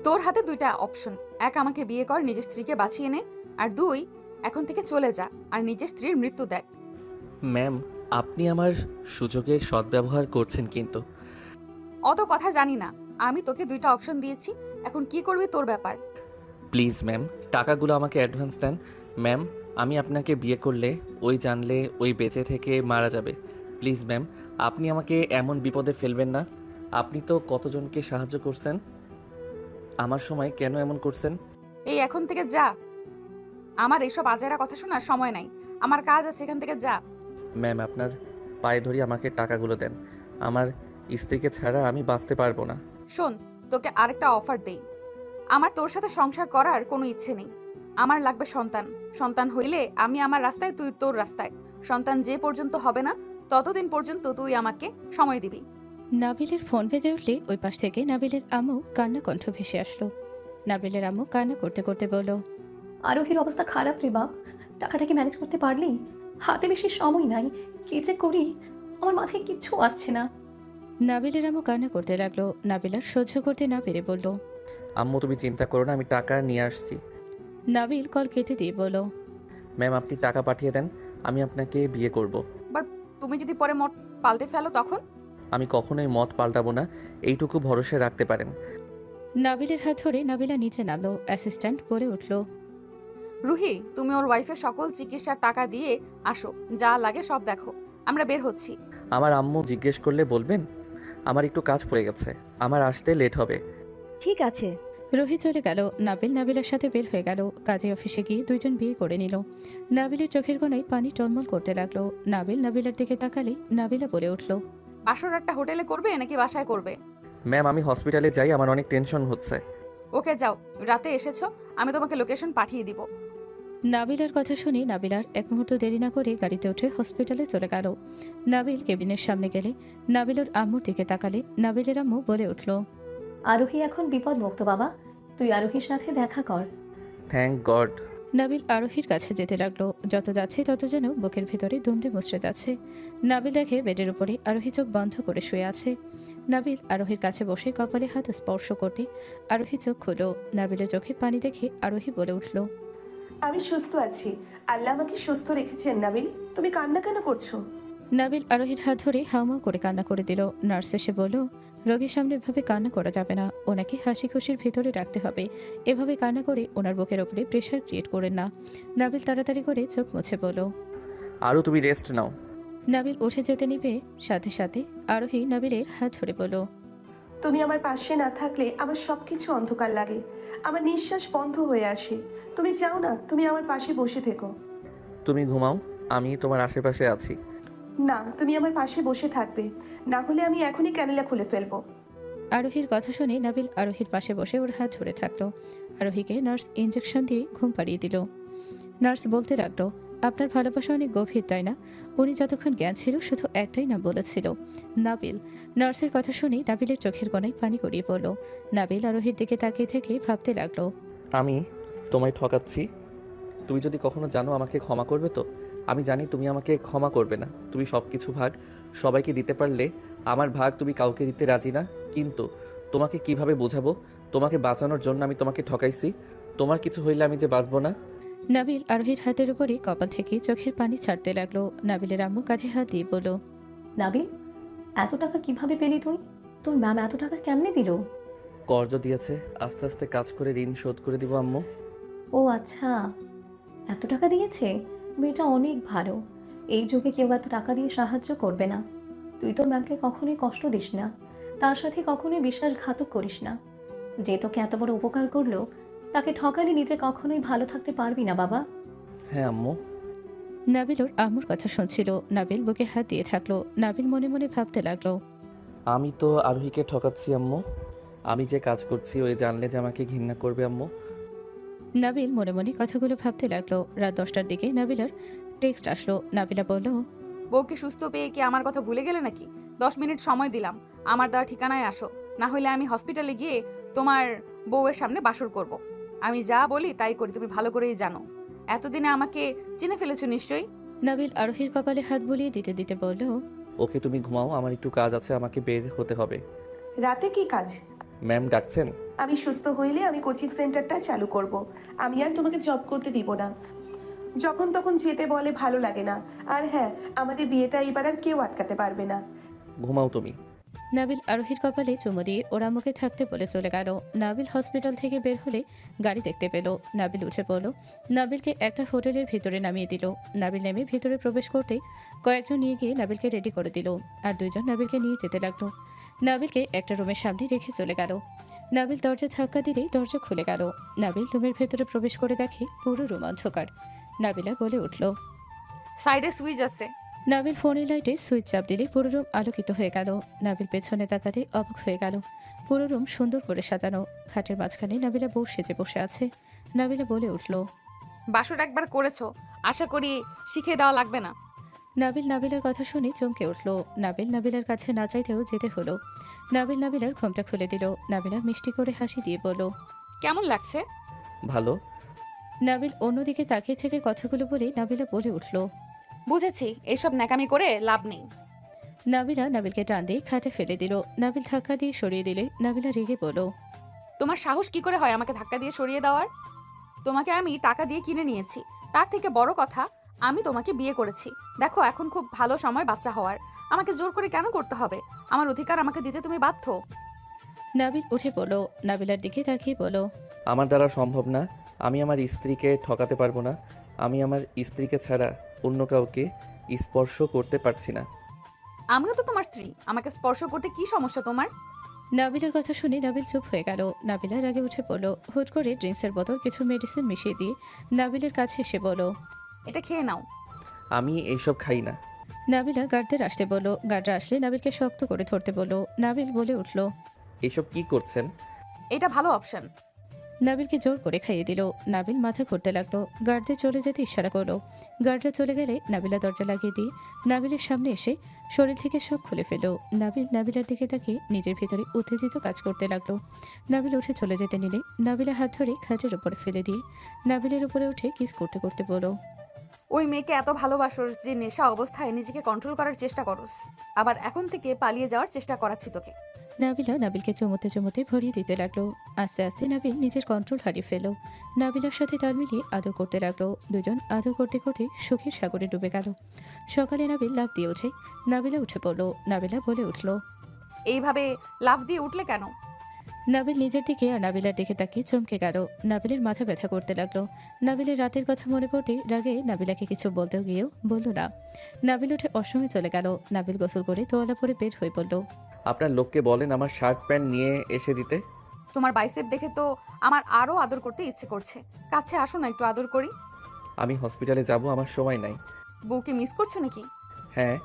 তোর হাতে দুইটা অপশন। এক, আমাকে বিয়ে কর, নিজের স্ত্রীকে বাঁচিয়ে নে। আর দুই, এখন থেকে চলে যা আর নিজের স্ত্রীর মৃত্যু দেখ। ম্যাম, আপনি আমার সুযোগের সদ্ব্যবহার করছেন কিন্তু। অত কথা জানি না। আমি তোকে দুইটা অপশন দিয়েছি, এখন কি করবি তোর ব্যাপার। প্লিজ ম্যাম, টাকাগুলো আমাকে অ্যাডভান্স দেন। ম্যাম, আমি আপনাকে বিয়ে করলে ওই জানলে ওই বেঁচে থেকে মারা যাবে। প্লিজ ম্যাম, আপনি আমাকে এমন বিপদে ফেলবেন না। আপনি তো কতজনকে সাহায্য করছেন, আমার সময় কেন এমন করছেন? এই এখন থেকে যা। আমার এইসব আজেরা কথা শোনার সময় নাই। আমার কাজ আছে, এখান থেকে যা। ম্যাম, আপনার পায়ে ধরি আমাকে টাকাগুলো দেন। আমার স্ত্রীকে ছাড়া আমি বাঁচতে পারবো না। শোন, তোকে আরেকটা অফার দেই। আমার তোর সাথে সংসার করার কোনো ইচ্ছে নেই। আমার লাগবে সন্তান। সন্তান হইলে আমি আমার রাস্তায়, তুই তোর রাস্তায়। সন্তান যে পর্যন্ত হবে না ততদিন পর্যন্ত তুই আমাকে সময় দিবি। নাবিলের ফোন বেজে উঠলে ওই পাশ থেকে নাবিলের আম্মু কান্না কণ্ঠ ভেসে আসলো। নাবিলের আম্মু কান্না করতে করতে বলল, আরোহীর অবস্থা খারাপ রে বাপ। টাকাটা কি ম্যানেজ করতে পারলি? হাতে বেশি সময় নাই, কি যে করি আমার মাথায় কিচ্ছু আসছে না। নাবিলের আম্মু কান্না করতে লাগলো। নাবিলার সহ্য করতে না পেরে বলল। আম্মু, তুমি চিন্তা করো না, আমি টাকা নিয়ে আসছি। নাবিল কল কেটে দিয়ে বলল, ম্যাম, আপনি টাকা পাঠিয়ে দেন, আমি আপনাকে বিয়ে করব। বাট তুমি যদি পরে মত পাল্টে ফেলো তখন? আমি কখনোই মত পাল্টাবো না, এইটুকু ভরসা রাখতে পারেন। নাবিলের হাত ধরে নাবিলা নিচে নামলো। অ্যাসিস্ট্যান্ট বলে উঠল, রুহি, তুমি ওর ওয়াইফের সকল চিকিৎসার টাকা দিয়ে আসো, যা লাগে সব দেখো। আমরা বের হচ্ছি। আমার আম্মু জিজ্ঞেস করলে বলবেন আমার একটু কাজ পড়ে গেছে, আমার আসতে লেট হবে। ঠিক আছে। রোহি চলে গেল। নাবিল নাবিলার সাথে বের হয়ে গেল। কাজে অফিসে গিয়ে দুইজন বিয়ে করে নিল। নাবিলের চোখের কোণায় পানি টলমল করতে লাগলো। নাবিল নাবিলার দিকে তাকালে নাবিলা বলে উঠল, বাসর একটা হোটেলে করবে নাকি বাসায় করবে? ম্যাম, আমি হসপিটালে যাই, আমার অনেক টেনশন হচ্ছে। ওকে যাও, রাতে এসেছো, আমি তোমাকে লোকেশন পাঠিয়ে দিব। নাবিলার কথা শুনে নাবিলার এক মুহূর্ত দেরি না করে গাড়িতে উঠে হসপিটালে চলে গেল। নাবিল কেবিনের সামনে গেলে নাবিলের আম্মুর দিকে তাকালে নাবিলের আম্মু বলে উঠল, আরোহী এখন বিপদ মুক্ত বাবা, তুই আরোহীর সাথে দেখা কর। Thank god. নাবিল আরোহীর কাছে যেতে লাগলো। যত যাচ্ছে তত যেন বুকের ভেতরে দুমড়ে মুচড়ে যাচ্ছে। নাবিল দেখে বেডের উপরে আরোহী চোখ বন্ধ করে শুয়ে আছে। নাবিল আরোহীর কাছে বসে কপালে হাত স্পর্শ করতে আরোহী চোখ খুলো। নাবিলের চোখে পানি দেখে আরোহী বলে উঠল, আমি সুস্থ আছি, আল্লাহ আমাকে সুস্থ রেখেছেন। নাবিল, তুমি কান্না কেন করছো? নাবিল আরোহীর হাত ধরে হাউমাউ করে কান্না করে দিল। নার্স এসে বলল, রোগীর সামনে এভাবে কান্না করা যাবে না, ওনাকে হাসি খুশির ভেতরে রাখতে হবে। এভাবে কান্না করে ওনার বুকের ওপরে প্রেশার ক্রিয়েট করেন না। নাবিল তাড়াতাড়ি করে চোখ মুছে বলল। আরও তুমি রেস্ট নাও। নাবিল উঠে যেতে নিবে, সাথে সাথে আরোহী নাবিলের হাত ধরে বলল, তুমি আমার পাশে না থাকলে আমার সবকিছু অন্ধকার লাগে, আমার নিঃশ্বাস বন্ধ হয়ে আসে। তুমি চাও না তুমি আমার পাশে বসে থেকো? তুমি ঘুমাও, আমি তোমার আশেপাশে আছি। না, তুমি আমার পাশে বসে থাকবে, না হলে আমি এখনই ক্যানেলা খুলে ফেলবো। আরোহীর কথা শুনে নাবিল আরোহীর পাশে বসে ওর হাত ধরে থাকলো। আরোহীকে নার্স ইঞ্জেকশন দিয়ে ঘুম পাড়িয়ে দিল। নার্স বলতে লাগলো, আপনার ভালোবাসা অনেক গভীর, তাই না? উনি যতক্ষণ জ্ঞান ছিল শুধু একটাই নাম বলেছিল, নাবিল। নার্সের কথা শুনে নাবিলের চোখের কোণায় পানি গড়িয়ে পড়ল। নাবিল আরোহীর দিকে তাকিয়ে থেকে ভাবতে লাগলো, আমি তোমায় ঠকাচ্ছি, তুমি যদি কখনো জানো আমাকে ক্ষমা করবে তো? আমি জানি তুমি আমাকে ক্ষমা করবে না। তুমি সব কিছু ভাগ সবাইকে দিতে পারলে আমার ভাগ তুমি কাউকে দিতে রাজি না। কিন্তু তোমাকে কিভাবে বোঝাবো? তোমাকে বাঁচানোর জন্য আমি তোমাকে ঠকাইছি, তোমার কিছু হইলে আমি যে বাঁচবো না। নাবিল আরোহীর হাতের উপরে কপাল থেকে চোখের পানি ছাড়তে লাগলো। নাবিলের আম্মু কাঁধে হাত দিয়ে বলল, নাবিল, এত টাকা কিভাবে পেলি তুই? তোর ম্যাম এত টাকা কেমনে দিল? কর্জ দিয়েছে, আস্তে আস্তে কাজ করে ঋণ শোধ করে দিব আম্মু। ও আচ্ছা, এত টাকা দিয়েছে। মেয়েটা অনেক ভালো। এই যুগে কেউ এত টাকা দিয়ে সাহায্য করবে না। তুই তোর ম্যামকে কখনোই কষ্ট দিস না, তার সাথে কখনোই বিশ্বাসঘাতক করিস না। যে তোকে এত বড় উপকার করলো, তাকে ঠকালে নিজে কখনোই ভালো থাকতে পারবি না বাবা। হ্যাঁ আম্মু। নাবিল ওর আম্মুর কথা শুনছিল। নাবিল বুকে হাত দিয়ে থাকলো। নাবিল মনে মনে ভাবতে লাগলো, আমি তো আরোহীকে ঠকাচ্ছি আম্মু, আমি যে কাজ করছি ওই জানলে যে আমাকে ঘৃণা করবে আম্মু। নাবিল মনে মনে কথাগুলো ভাবতে লাগলো। রাত 10টার দিকে নাবিলার টেক্সট আসলো। নাবিলা বলল, বউকে সুস্থ পেয়ে কি আমার কথা ভুলে গেলে নাকি? 10 মিনিট সময় দিলাম, আমার দেওয়া ঠিকানায় আসো, না হলে আমি হসপিটালে গিয়ে তোমার বউয়ের সামনে বাসর করব। আমি যা বলি তাই করি, তুমি ভালো করেই জানো। এতদিনে আমাকে চিনে ফেলেছো নিশ্চয়ই। নাবিল আরোহীর কপালে হাত বুলিয়ে দিতে দিতে বলল, ওকে, তুমি ঘুমাও, আমার একটু কাজ আছে, আমাকে বের হতে হবে। রাতে কি কাজ? ম্যাম ডাকছেন? আমি সুস্থ হইলে আমি কোচিং সেন্টারটা চালু করব। আমি আর তোমাকে জব করতে দিব না। যখন তখন যেতে বলে ভালো লাগে না। আর হ্যাঁ, আমাদের বিয়েটা এবার আর কেউ আটকাতে পারবে না। ঘুমাও তুমি। নাবিল আরোহীর কপালে চুমু দিয়ে ওরা মুখে থাকতে বলে চলে গেল। নাবিল হসপিটাল থেকে বের হলে গাড়ি দেখতে পেল। নাবিল উঠে পড়ল। নাবিলকে একটা হোটেলের ভিতরে নামিয়ে দিল। নাবিল নেমে ভিতরে প্রবেশ করতেই কয়েকজন নিয়ে গিয়ে নাবিলকে রেডি করে দিল। আর দুইজন নাবিলকে নিয়ে যেতে লাগলো। নাবিলকে একটা রুমের সামনে রেখে চলে গেল। নাবিল দরজা ধাক্কা দিলেই দরজা খুলে গেল। নাবিল রুমের ভেতরে প্রবেশ করে দেখে পুরো রুম অন্ধকার। নাবিলা বলে উঠল। সাইডে সুইচ আছে। নাবিল ফোনের লাইটে সুইচ চাপ দিলে পুরো রুম আলোকিত হয়ে গেল। নাবিল পেছনে তাকাতে অবাক হয়ে গেল। পুরো রুম সুন্দর করে সাজানো। খাটের মাঝখানে নাবিলা বউ সেজে বসে আছে। নাবিলা বলে উঠল। বাসর একবার করেছো, আশা করি শিখিয়ে দেওয়া লাগবে না। নাবিল নাবিলার কথা শুনে চমকে উঠল। নাবিল নাবিলার কাছে না চাইতেও যেতে হলো। নাবিল নাবিলার ঘোমটা খুলে দিল। নাবিলা মিষ্টি করে হাসি দিয়ে বলল। কেমন লাগছে? ভালো। নাবিল অন্যদিকে তাকিয়ে থেকে কথাগুলো বলে নাবিলা বলে উঠল। বুঝেছি, এইসব ন্যাকামি করে লাভ নেই। নাবিলা নাবিলকে টান দিয়ে খাটে ফেলে দিল। নাবিল ধাক্কা দিয়ে সরিয়ে দিলে নাবিলা রেগে বলল। তোমার সাহস কি করে হয় আমাকে ধাক্কা দিয়ে সরিয়ে দেওয়ার? তোমাকে আমি টাকা দিয়ে কিনে নিয়েছি, তার থেকে বড় কথা আমি তোমাকে বিয়ে করেছি। দেখো এখন খুব ভালো সময় বাচ্চা হওয়ার, আমাকে জোর করে কেন করতে হবে? আমার অধিকার আমাকে দিতে তুমি বাধ্য। নাবিল উঠে পড়ল। নাবিলার দিকে তাকিয়ে বলল। আমার দ্বারা সম্ভব না। আমি আমার স্ত্রীকে ঠকাতে পারবো না। আমি আমার স্ত্রীকে ছাড়া অন্য কাউকে স্পর্শ করতে পারছি না। আমিও তো তোমার স্ত্রী, আমাকে স্পর্শ করতে কি সমস্যা তোমার? নাবিলার কথা শুনে নাবিল চুপ হয়ে গেল। নাবিলার আগে উঠে পড়ল। হুট করে ড্রিঙ্কসের বোতল কিছু মেডিসিন মিশিয়ে দিয়ে নাবিলের কাছে এসে বলল। এটা খেয়ে নাও। আমি এইসব খাই না। নাবিলা গার্ডদের আসতে বলল। গার্ডরা আসলে নাবিলকে শক্ত করে ধরতে বলল। নাবিল বলে উঠল। এইসব কি করছেন? এটা ভালো অপশন। নাবিলকে জোর করে খাইয়ে দিল। নাবিল মাথা ঘুরতে লাগলো। গার্ডদের চলে যেতে ইশারা করলো। গার্ডরা চলে গেলে নাবিলা দরজা লাগিয়ে দিয়ে নাবিলের সামনে এসে শরীর থেকে সব খুলে ফেলল। নাবিল নাবিলার দিকে তাকিয়ে নিজের ভিতরে উত্তেজিত কাজ করতে লাগলো। নাবিল উঠে চলে যেতে নিলে নাবিলা হাত ধরে খাটের উপরে ফেলে দিয়ে নাবিলের উপরে উঠে কিস করতে করতে বলল। ওই মেয়েকে এত ভালোবাসোস যে নেশা অবস্থায় নিজেকে কন্ট্রোল করার চেষ্টা করস, আবার এখন থেকে পালিয়ে যাওয়ার চেষ্টা করাচ্ছি তোকে। নাবিলা নাবিলকে চুমুতে চুমুতে ভরিয়ে দিতে লাগলো। আস্তে আস্তে নাবিল নিজের কন্ট্রোল হারিয়ে ফেলল। নাবিলার সাথে তাল মিলিয়ে আদর করতে লাগলো। দুজন আদর করতে করতে সুখের সাগরে ডুবে গেল। সকালে নাবিল লাফ দিয়ে ওঠে। নাবিলা উঠে পড়ল। নাবিলা বলে উঠল। এইভাবে লাফ দিয়ে উঠলে কেন? নাবিল নিজের দিকে আর নাবিলার দিকে তাকিয়ে চমকে গেল। নাবিলের মাথা ব্যথা করতে লাগলো। নাবিলের রাতের কথা মনে পড়তে রাগে নাবিলাকে কিছু বলতেও গিয়েও বলল না। নাবিল উঠে অসময়ে চলে গেল। নাবিল গোসল করে তোয়ালা পরে বের হয়ে পড়ল। আপনার লোককে বলেন আমার শার্ট প্যান্ট নিয়ে এসে দিতে। তোমার বাইসেপ দেখে তো আমার আরো আদর করতে ইচ্ছে করছে। কাছে আসো না, একটু আদর করি। আমি হসপিটালে যাব, আমার সময় নাই। বউকে মিস করছো নাকি? হ্যাঁ,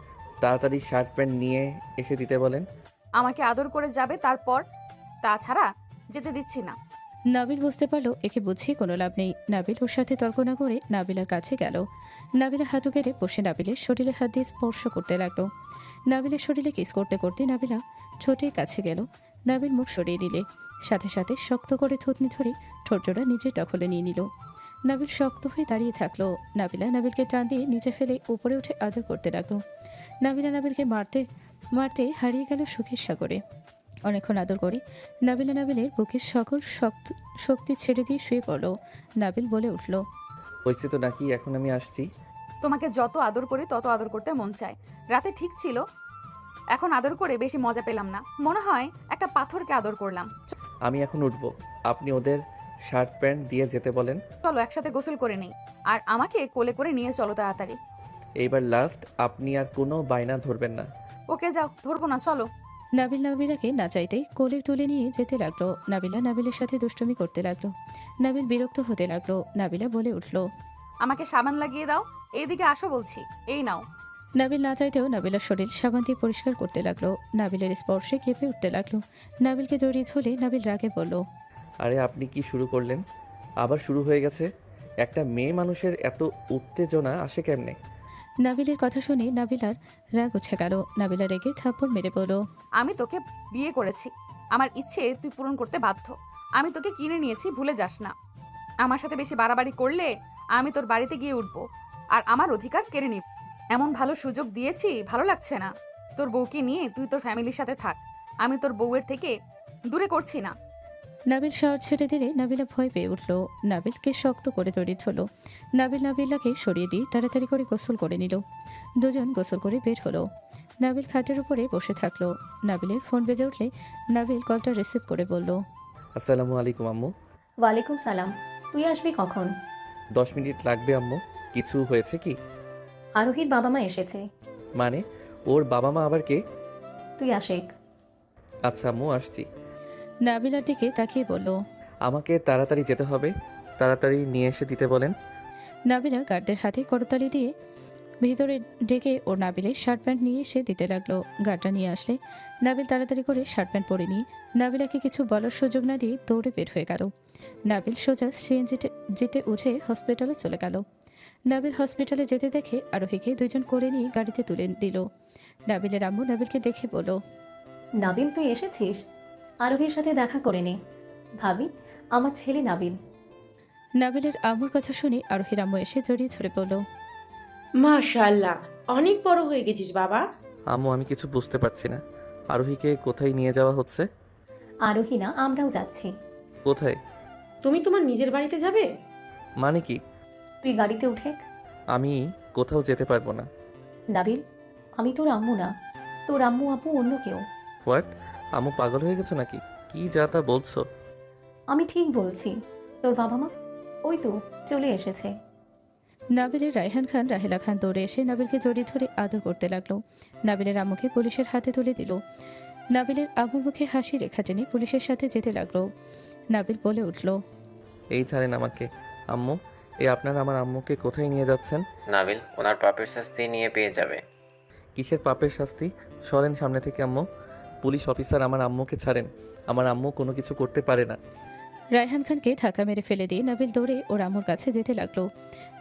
তাড়াতাড়ি শার্ট প্যান্ট নিয়ে এসে দিতে বলেন। আমাকে আদর করে যাবে, তারপর তাছাড়া যেতে দিচ্ছি না। নাবিল বুঝতে পারলো একে বুঝিয়ে কোনো লাভ নেই। নাবিল ওর সাথে তর্ক না করে নাবিলার কাছে গেল। নাবিলা হাঁটু কেড়ে বসে নাবিলের শরীরে হাত দিয়ে স্পর্শ করতে লাগলো। নাবিলের শরীরে কিস করতে করতে নাবিলা ঠোঁটের কাছে গেল। নাবিল মুখ সরিয়ে দিলে সাথে সাথে শক্ত করে থুতনি ধরে ঠোঁটজোড়া নিজের দখলে নিয়ে নিল। নাবিল শক্ত হয়ে দাঁড়িয়ে থাকলো। নাবিলা নাবিলকে টান দিয়ে নিচে ফেলে উপরে উঠে আদর করতে লাগলো। নাবিলা নাবিলকে মারতে মারতে হারিয়ে গেল সুখের সাগরে। অনেকক্ষণ আদর করে নাবিলা নাবিলের বুকের সকল শক্তি ছেড়ে দিয়ে শুয়ে পড়ল। নাবিল বলে উঠল। হয়েছে তো নাকি, এখন আমি আসছি। তোমাকে যত আদর করি তত আদর করতে মন চায়। রাতে ঠিক ছিল, এখন আদর করে বেশি মজা পেলাম না। মনে হয় একটা পাথরকে আদর করলাম। আমি এখন উঠবো, আপনি ওদের শার্ট প্যান্ট দিয়ে যেতে বলেন। চলো একসাথে গোসল করে নেই, আর আমাকে কোলে করে নিয়ে চলো তাড়াতাড়ি। এইবার লাস্ট, আপনি আর কোনো বায়না ধরবেন না। ওকে যাও, ধরবো না, চলো। নাবিল নাবিলাকে না চাইতেই কোলে তুলে নিয়ে যেতে লাগলো। নাবিলা নাবিলের সাথে দুষ্টুমি করতে লাগলো। নাবিল বিরক্ত হতে লাগলো। নাবিলা বলে উঠল। আমাকে সাবান লাগিয়ে দাও, এইদিকে আসো বলছি, এই নাও। নাবিল না চাইতেও নাবিলার শরীর সাবান দিয়ে পরিষ্কার করতে লাগলো। নাবিলের স্পর্শে কেঁপে উঠতে লাগলো। নাবিলকে জড়িয়ে ধরে নাবিল রাগে বলল। আরে আপনি কি শুরু করলেন? আবার শুরু হয়ে গেছে? একটা মেয়ে মানুষের এত উত্তেজনা আসে কেমনে? নাবিলের কথা শুনে নাবিলার রাগ উঠে গেল। নাবিলা রেগে থাপ্পড় মেরে বলল। আমি তোকে বিয়ে করেছি, আমার ইচ্ছে তুই পূরণ করতে বাধ্য। আমি তোকে কিনে নিয়েছি, ভুলে যাস না। আমার সাথে বেশি বাড়াবাড়ি করলে আমি তোর বাড়িতে গিয়ে উঠবো, আর আমার অধিকার কেড়ে নিব। এমন ভালো সুযোগ দিয়েছি, ভালো লাগছে না? তোর বউকে নিয়ে তুই তোর ফ্যামিলির সাথে থাক। আমি তোর বউয়ের থেকে দূরে করছি না। নাবিল শহর ছেড়ে দিলে নাবিলা ভয় পেয়ে উঠল। নাবিলকে শক্ত করে তড়িৎ হলো। নাবিলাকে সরিয়ে দিয়ে তাড়াতাড়ি করে গোসল করে নিল। দুজন গোসল করে বের হলো। নাবিল খাটের উপরে বসে থাকলো। নাবিলের ফোন বেজে উঠলে নাবিল কলটা রিসিভ করে বলল, আসসালামু আলাইকুম আম্মু। ওয়ালাইকুম সালাম। তুই আসবি কখন? 10 মিনিট লাগবে আম্মু। কিছু হয়েছে কি? আরোহীর বাবা মা এসেছে। মানে ওর বাবা মা আবার কে? তুই আশেক। আচ্ছা আম্মু, আসছি। নাবিলার দিকে তাকিয়ে বলল। আমাকে তাড়াতাড়ি যেতে হবে, তাড়াতাড়ি নিয়ে এসে দিতে বলেন। নাবিলা গার্ডদের হাতে করতালি দিয়ে ভিতরে ডেকে ও নাবিলের শার্ট প্যান্ট নিয়ে এসে দিতে লাগলো। গার্ডটা নিয়ে আসলে নাবিল তাড়াতাড়ি করে শার্ট প্যান্ট পরে নিয়ে নাবিলাকে কিছু বলার সুযোগ না দিয়ে দৌড়ে বের হয়ে গেল। নাবিল সোজা সিএনজিতে যেতে উঠে হসপিটালে চলে গেল। নাবিল হসপিটালে যেতে দেখে আরোহীকে দুইজন করে নিয়ে গাড়িতে তুলে দিল। নাবিলের আম্মু নাবিলকে দেখে বলল, নাবিল তুই এসেছিস? আরোহীর সাথে দেখা করে নে। ভাবি, আমার ছেলে নাবিল। নাবিলের আম্মুর কথা শুনে আরোহীর আম্মু এসে জড়িয়ে ধরে বলল, মাশাআল্লাহ, অনেক বড় হয়ে গেছিস বাবা। আম্মু আমি কিছু বুঝতে পারছি না, আরোহীকে কোথায় নিয়ে যাওয়া হচ্ছে? আরোহী না, আমরাও যাচ্ছি। কোথায়? তুমি তোমার নিজের বাড়িতে যাবে? মানে কি? তুই গাড়িতে উঠে। আমি কোথাও যেতে পারবো না। নাবিল, আমি তোর আম্মু না, তোর আম্মু আপু অন্য কেউ। হোয়াট? আম্মু পাগল হয়ে গেছো নাকি? কি যা তা বলছো? আমি ঠিক বলছি। তোর বাবা মা ওই তো চলে এসেছে। নাবিলের রায়হান খান রাহেলা খান দৌড়ে এসে নাবিলকে জড়িয়ে ধরে আদর করতে লাগলো। নাবিলের আম্মুকে পুলিশের হাতে তুলে দিল। নাবিলের আম্মুর মুখে হাসি রেখা টেনে পুলিশের সাথে যেতে লাগলো। নাবিল বলে উঠল, এই ছাড়েন আমাকে। আম্মু, এই আপনারা আমার আম্মুকে কোথায় নিয়ে যাচ্ছেন? নাবিল ওনার পাপের শাস্তি নিয়ে পেয়ে যাবে। কিসের পাপের শাস্তি? সরেন সামনে থেকে আম্মু। পুলিশ অফিসার, আমার আম্মুকে ছাড়েন। আমার আম্মু কোনো কিছু করতে পারে না। রায়হান খানকে ধাক্কা মেরে ফেলে দিয়ে নাবিল দৌড়ে ওর আম্মুর কাছে যেতে লাগলো।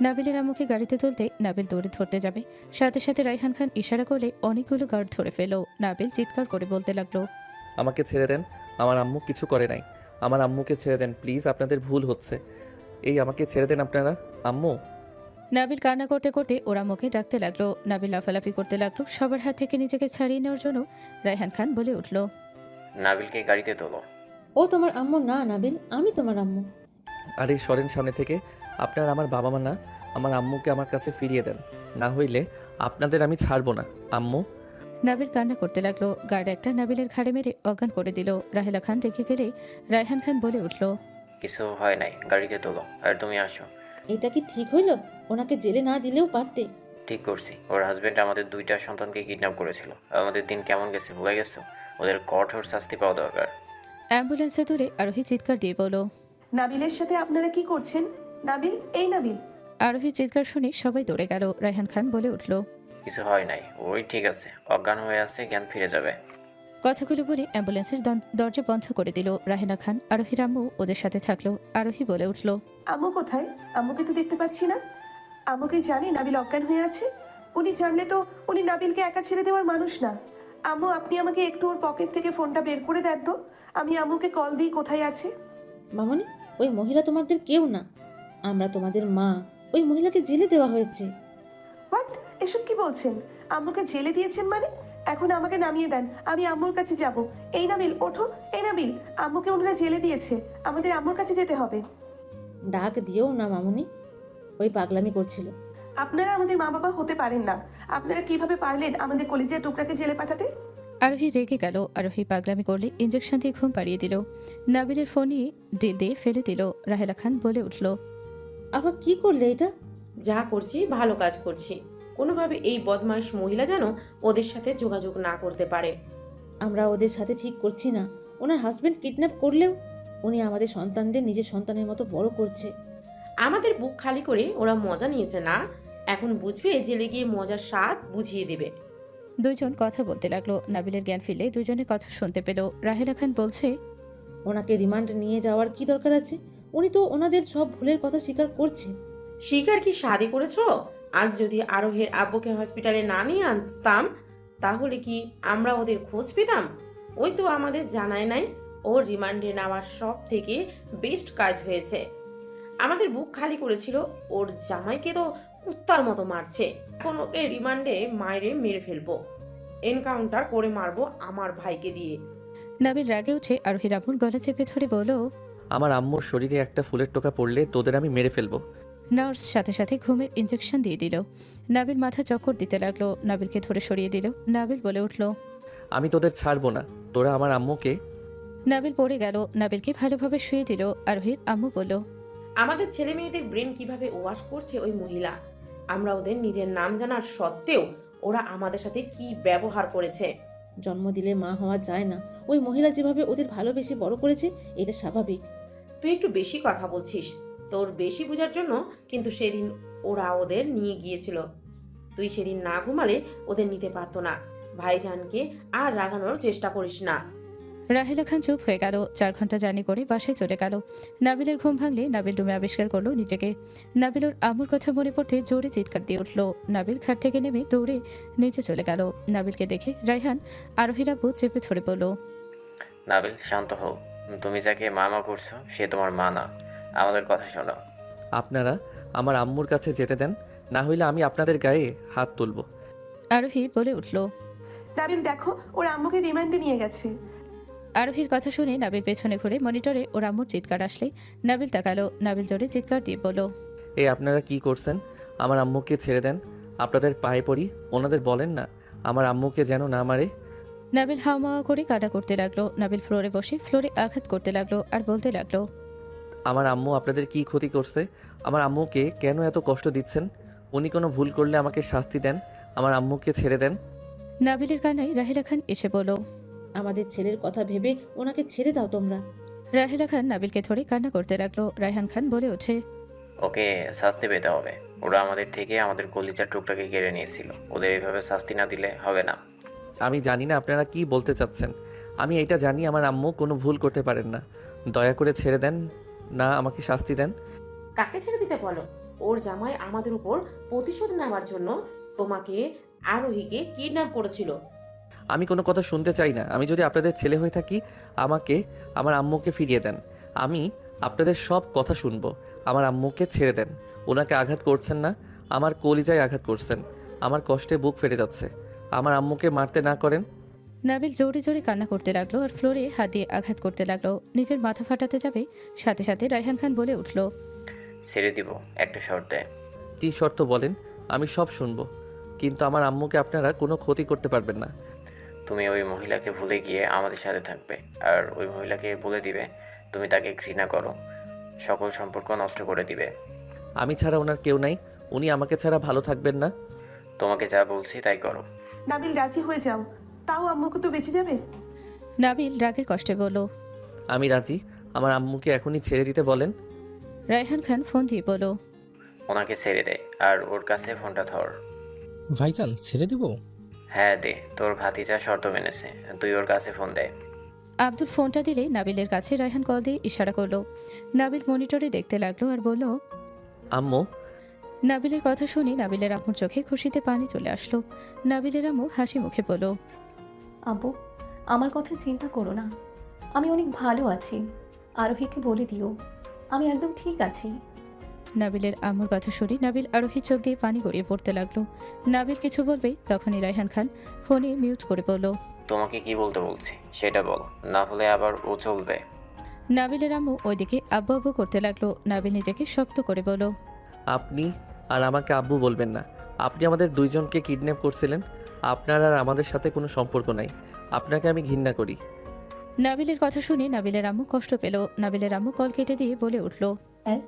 নাবিলের আম্মুকে গাড়িতে তুলতে নাবিল দৌড়ে ধরতে যাবে, সাথে সাথে রায়হান খান ইশারা করলে অনেকগুলো গার্ড ধরে ফেলো। নাবিল চিৎকার করে বলতে লাগলো, আমাকে ছেড়ে দেন, আমার আম্মু কিছু করে নাই। আমার আম্মুকে ছেড়ে দেন প্লিজ, আপনাদের ভুল হচ্ছে। এই আমাকে ছেড়ে দেন আপনারা। আম্মু। নাবিল কান্না করতে করতে ওর আম্মুকে ডাকতে লাগলো। নাবিল লাফালাফি করতে লাগলো। সবার হাত থেকে নিজেকে ছাড়িয়ে নেওয়ার জন্য রায়হান খান বলে উঠল, নাবিলকে গাড়িতে তোলো। ও তোমার আম্মু না নাবিল, আমি তোমার আম্মু। আরে সরেন সামনে থেকে। আপনার আমার বাবা মা না, আমার আম্মুকে আমার কাছে ফিরিয়ে দেন, না হইলে আপনাদের আমি ছাড়বো না। আম্মু। নাবিল কান্না করতে লাগলো। গার্ড একটা নাবিলের ঘাড়ে মেরে অজ্ঞান করে দিল। রাহেলা খান রেখে গেলে রায়হান খান বলে উঠল, কিছু হয় নাই, গাড়িতে তোলো। আর তুমি আসো। এটা কি ঠিক হইল? ওনাকে জেলে না দিলেও পারতে। ঠিক করছি। ওর হাজবেন্ড আমাদের 2টা সন্তানকে কিডন্যাপ করেছিল। আমাদের দিন কেমন গেছে ভুলে গেছো? ওদের কঠোর শাস্তি পাওয়া দরকার। অ্যাম্বুলেন্সে তুলে আরোহী চিৎকার দিয়ে বলো, নাবিলের সাথে আপনারা কি করছেন? নাবিল, এই নাবিল। আরোহী চিৎকার শুনে সবাই দৌড়ে গেল। রায়হান খান বলে উঠল, কিছু হয় নাই, ওই ঠিক আছে, অজ্ঞান হয়ে আছে, জ্ঞান ফিরে যাবে। কথাগুলো বলে অ্যাম্বুলেন্সের দরজা বন্ধ করে দিল। রাহেনা খান আরোহীর আম্মু ওদের সাথে থাকলো। আরোহী বলে উঠল, আম্মু কোথায়? আম্মুকে তো দেখতে পাচ্ছি না। আম্মুকে জানি নাবিল অজ্ঞান হয়ে আছে? উনি জানলে তো উনি নাবিলকে একা ছেড়ে দেওয়ার মানুষ না। আম্মু, আপনি আমাকে একটু ওর পকেট থেকে ফোনটা বের করে দেন তো, আমি আম্মুকে কল দিই কোথায় আছে। মামনি, ওই মহিলা তোমাদের কেউ না, আমরা তোমাদের মা। ওই মহিলাকে জেলে দেওয়া হয়েছে। হোয়াট? এসব কি বলছেন? আম্মুকে জেলে দিয়েছেন মানে? এখন আমাকে নামিয়ে দেন, আমি আম্মুর কাছে যাব। এই নাবিল, ওঠো। এই নাবিল, আম্মুকে ওনারা জেলে দিয়েছে, আমাদের আম্মুর কাছে যেতে হবে। ডাক দিও না মামনি, ওই পাগলামি করছিল। আপনারা আমাদের মা বাবা হতে পারেন না। আপনারা কিভাবে পারলেন আমাদের কলিজার টুকরাকে জেলে পাঠাতে? আরোহী রেগে গেল। আরোহী পাগলামি করলে ইঞ্জেকশন দিয়ে ঘুম পাড়িয়ে দিল। নাবিলের ফোনই দিয়ে ফেলে দিল। রাহেলা খান বলে উঠল, আবার কি করলে এটা? যা করছি ভালো কাজ করছি। কোনোভাবে এই বদমাইশ মহিলা যেন ওদের সাথে যোগাযোগ না করতে পারে। আমরা ওদের সাথে ঠিক করছি না। ওনার হাজবেন্ড কিডন্যাপ করলেও উনি আমাদের সন্তানদের নিজের সন্তানের মতো বড় করছে। আমাদের বুক খালি করে ওরা মজা নিয়েছে না, এখন বুঝবে জেলে গিয়ে মজার স্বাদ বুঝিয়ে দেবে। দুইজন কথা বলতে লাগলো। নাবিলের জ্ঞান ফিরলে দুজনের কথা শুনতে পেল। রাহেলা খান বলছে, ওনাকে রিমান্ড নিয়ে যাওয়ার কি দরকার আছে? উনি তো ওনাদের সব ভুলের কথা স্বীকার করছে। শিকার কি শাদি করেছ? আর যদি আরোহের আব্বুকে হসপিটালে না নিয়ে আসতাম তাহলে কি আমরা ওদের খোঁজ পেতাম? ওই তো আমাদের জানায় নাই। ওর রিমান্ডে নেওয়ার সব থেকে বেস্ট কাজ হয়েছে। আমাদের বুক খালি করেছিল। ওর জামাইকে তো কুত্তার মতো মারছে। এখন ওকে রিমান্ডে মায়েরে মেরে ফেলবো, এনকাউন্টার করে মারবো আমার ভাইকে দিয়ে। নাবিল রাগে উঠে আরোহীর আম্মুর গলা চেপে ধরে বলল। আমার আম্মুর শরীরে একটা ফুলের টোকা পড়লে তোদের আমি মেরে ফেলবো। নার্স সাথে সাথে ঘুমের ইঞ্জেকশন দিয়ে দিল। নাবিল মাথা চক্কর দিতে লাগলো। নাবিলকে ধরে সরিয়ে দিল। নাবিল বলে উঠল। আমি তোদের ছাড়বো না। তোরা আমার আম্মুকে। নাবিল পড়ে গেল। নাবিলকে ভালোভাবে শুয়ে দিল। আরোহীর আম্মু বলল। আমাদের ছেলে মেয়েদের ব্রেন কিভাবে ওয়াশ করছে ওই মহিলা। আমরা ওদের নিজের নাম জানার সত্ত্বেও ওরা আমাদের সাথে কি ব্যবহার করেছে। জন্ম দিলে মা হওয়া যায় না। ওই মহিলা যেভাবে ওদের ভালোবেসে বড় করেছে এটা স্বাভাবিক। তুই একটু বেশি কথা বলছিস। তোর বেশি বোঝার জন্য কিন্তু সেদিন ওরা ওদের নিয়ে গিয়েছিল। তুই সেদিন না ঘুমালে ওদের নিতে পারতো না। ভাইজানকে আর রাগানোর চেষ্টা করিস না। রাহেলা খান চুপ হয়ে গেল। 4 ঘন্টা জার্নি করে বাসায় চলে গেল। নাবিলের ঘুম ভাঙলে নাবিল রুমে আবিষ্কার করলো নিজেকে। নাবিল ওর আম্মুর কথা মনে পড়তে জোরে চিৎকার দিয়ে উঠল। নাবিল খাট থেকে নেমে দৌড়ে নিচে চলে গেল। নাবিলকে দেখে রায়হান আরোহীর আব্বু চেপে ধরে বলল। নাবিল, শান্ত হও। তুমি যাকে মামা করছো সে তোমার মা না। আমাদের কথা শোনো। আপনারা আমার আম্মুর কাছে যেতে দেন, না হইলে আমি আপনাদের গায়ে হাত তুলব। আরোহী বলে উঠল। নাবিল দেখো, ওর আম্মুকে রিমান্ডে নিয়ে গেছে। আরোহীর কথা শুনে নাবিল পেছনে ঘুরে মনিটরে ওর আম্মুর চিৎকার আসলে নাবিল তাকালো। নাবিল জোরে চিৎকার দিয়ে বলল। আপনারা কি করছেন? আমার আম্মুকে ছেড়ে দেন। আপনাদের পায়ে পড়ি, ওনাদের বলেন না আমার আম্মুকে যেন না মারে। নাবিল হাওমাওয়া করে কাটা করতে লাগলো। নাবিল ফ্লোরে বসে ফ্লোরে আঘাত করতে লাগলো আর বলতে লাগলো। আমার আম্মু আপনাদের কি ক্ষতি করছে? আমার আম্মুকে কেন এত কষ্ট দিচ্ছেন? উনি কোনো ভুল করলে আমাকে শাস্তি দেন। আমার আম্মুকে ছেড়ে দেন। নাবিলের কান্নায় রাহেলা খান এসে বলল। আমাদের ছেলের কথা ভেবে ওনাকে ছেড়ে দাও তোমরা। রাহেলা খান নাবিলকে ধরে কান্না করতে লাগলো। রায়হান খান বলে ওঠে। ওকে শাস্তি পেতে হবে। ওরা আমাদের থেকে আমাদের কলিজার টুকটাকে কেড়ে নিয়েছিল। ওদের এইভাবে শাস্তি না দিলে হবে না। আমি জানি না আপনারা কি বলতে চাচ্ছেন। আমি এটা জানি আমার আম্মু কোনো ভুল করতে পারেন না। দয়া করে ছেড়ে দেন, না আমাকে শাস্তি দেন। কাকে ছেড়ে দিতে বলো? ওর জামাই আমাদের উপর প্রতিশোধ নেওয়ার জন্য তোমাকে আরোহীকে কিডন্যাপ করেছিল। আমি কোনো কথা শুনতে চাই না। আমি যদি আপনাদের ছেলে হয়ে থাকি আমাকে আমার আম্মুকে ফিরিয়ে দেন। আমি আপনাদের সব কথা শুনবো। আমার আম্মুকে ছেড়ে দেন। ওনাকে আঘাত করছেন না, আমার কলিজায় আঘাত করছেন। আমার কষ্টে বুক ফেটে যাচ্ছে। আমার আম্মুকে মারতে না করেন। নাবিল জোরে জোরে কান্না করতে লাগলো আর ফ্লোরে হাত দিয়ে আঘাত করতে লাগলো। নিজের মাথা ফাটাতে যাবে, সাথে সাথে রায়হান খান বলে উঠল। ছেড়ে দিব একটা শর্তে। কী শর্ত বলেন? আমি সব শুনবো, কিন্তু আমার আম্মুকে আপনারা কোনো ক্ষতি করতে পারবেন না। তুমি ওই মহিলাকে ভুলে গিয়ে আমাদের সাথে থাকবে। আর ওই মহিলাকে বলে দিবে তুমি তাকে ঘৃণা করো। সকল সম্পর্ক নষ্ট করে দিবে। আমি ছাড়া ওনার কেউ নাই। উনি আমাকে ছাড়া ভালো থাকবেন না। তোমাকে যা বলছি তাই করো। নাবিল রাজি হয়ে যাও, তাও আম্মুকে তো বেঁচে যাবে। নাবিল রাগে কষ্টে বলল। আমি রাজি। আমার আম্মুকে এখনই ছেড়ে দিতে বলেন। রায়হান খান ফোন দিয়ে বলল। ওনাকে ছেড়ে দে আর ওর কাছে ফোনটা ধর। ভাইজান ছেড়ে দিব? হ্যাঁ দে, তোর ভাতিজা শর্ত মেনেছে, তুই ওর কাছে ফোন দে। আব্দুল ফোনটা দিলে নাবিলের কাছে রায়হান কল দিয়ে ইশারা করলো। নাবিল মনিটরে দেখতে লাগলো আর বলল। আম্মু। নাবিলের কথা শুনে নাবিলের আম্মুর চোখে খুশিতে পানি চলে আসলো। নাবিলের আম্মু হাসি মুখে বলল। আব্বু, আমার কথা চিন্তা করো না, আমি অনেক ভালো আছি। আরোহীকে বলে দিও আমি একদম ঠিক আছি। নাবিলের আম্মুর কথা শুনে নাবিল আরোহী চোখ দিয়ে পানি গড়িয়ে পড়তে লাগলো। নাবিল কিছু বলবে তখনই রায়হান খান ফোনে মিউট করে বলল। তোমাকে কি বলতে বলছি সেটা বলো, না হলে আবার ও চলবে। নাবিলের আম্মু ওইদিকে আব্বু আব্বু করতে লাগলো। নাবিল নিজেকে শক্ত করে বলল। আপনি আর আমাকে আব্বু বলবেন না। আপনি আমাদের দুইজনকে কিডন্যাপ করছিলেন। আপনার আর আমাদের সাথে কোনো সম্পর্ক নাই। আপনাকে আমি ঘৃণা করি। নাবিলের কথা শুনে নাবিলের আম্মু কষ্ট পেল। নাবিলের আম্মু কল কেটে দিয়ে বলে উঠল। হ্যাঁ,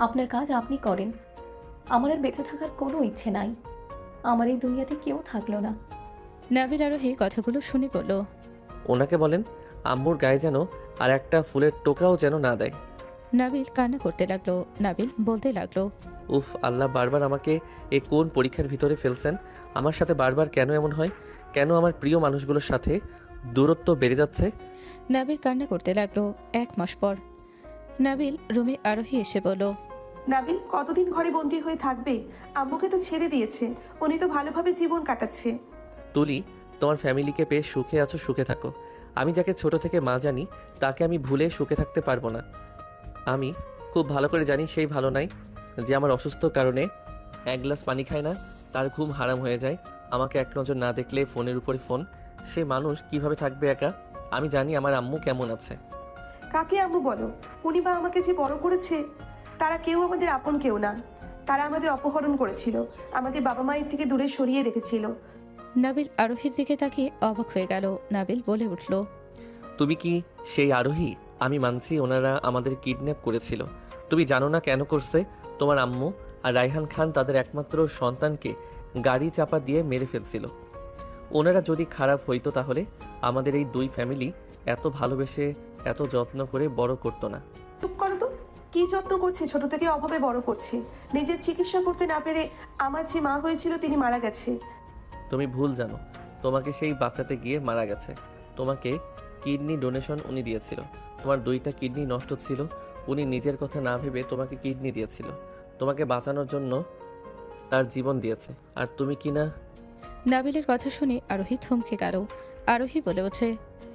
আপনার কাজ আপনি করেন। আমার আর বেঁচে থাকার কোনো ইচ্ছে নাই। আমার এই দুনিয়াতে কেউ থাকলো না। নাবিল আরোহী কথাগুলো শুনে বলল। ওনাকে বলেন আম্মুর গায়ে যেন আর একটা ফুলের টোকাও যেন না দেয়। নাবিল কান্না করতে লাগলো। নাবিল বলতে লাগলো। উফ আল্লাহ, বারবার আমাকে এ কোন পরীক্ষার ভিতরে ফেলছেন? আমার সাথে বারবার কেন এমন হয়? কেন আমার প্রিয় মানুষগুলোর সাথে দূরত্ব বেড়ে যাচ্ছে? নাবিল কান্না করতে লাগলো। 1 মাস পর নাবিল রুমে আরোহী এসে বলল। নাবিল কতদিন ঘরে বন্দি হয়ে থাকবে? আম্মুকে তো ছেড়ে দিয়েছে, উনি তো ভালোভাবে জীবন কাটাচ্ছে। তুলি, তোমার ফ্যামিলিকে পেয়ে সুখে আছো, সুখে থাকো। আমি যাকে ছোট থেকে মা জানি তাকে আমি ভুলে সুখে থাকতে পারবো না। আমি খুব ভালো করে জানি সেই ভালো নাই, যে আমার অসুস্থ কারণে 1 গ্লাস পানি খায় না, তার ঘুম হারাম হয়ে যায়। আমাকে এক নজর না দেখলে ফোনের উপরে ফোন। সে মানুষ কিভাবে থাকবে একা? আমি জানি আমার আম্মু কেমন আছে। কাকে আম্মু বলো? উনি বা আমাকে যে বড় করেছে, তারা কেউ আমাদের আপন কেউ না। তারা আমাদের অপহরণ করেছিল, আমাদের বাবা মায়ের থেকে দূরে সরিয়ে রেখেছিল। নাবিল আরোহীর দিকে তাকিয়ে অবাক হয়ে গেল। নাবিল বলে উঠল, তুমি কি সেই আরোহী? আমি মানছি ওনারা আমাদের কিডন্যাপ করেছিল। তুমি জানো না কেন করছে? তোমার আম্মু আর রায়হান খান তাদের একমাত্র সন্তানকে গাড়ি চাপা দিয়ে মেরে ফেলছিল। ওনারা যদি খারাপ হইতো তাহলে আমাদের এই দুই ফ্যামিলি এত ভালোবেসে এত যত্ন করে বড় করতো না। চুপ করো তো। কি যত্ন করছে? ছোট থেকে অভাবে বড় করছে। নিজের চিকিৎসা করতে না পেরে আমার যে মা হয়েছিল তিনি মারা গেছে। তুমি ভুল জানো, তোমাকে সেই বাঁচাতে গিয়ে মারা গেছে। তোমাকে কিডনি ডোনেশন উনি দিয়েছিল। তোমার 2টা কিডনি নষ্ট ছিল, উনি নিজের কথা না ভেবে তোমাকে কিডনি দিয়েছিল। তোমাকে বাঁচানোর জন্য তার জীবন দিয়েছে। আর তুমি কি না? নাবিলের কথা শুনে আরোহী থমকে গেল। আরোহী বলে ওঠে,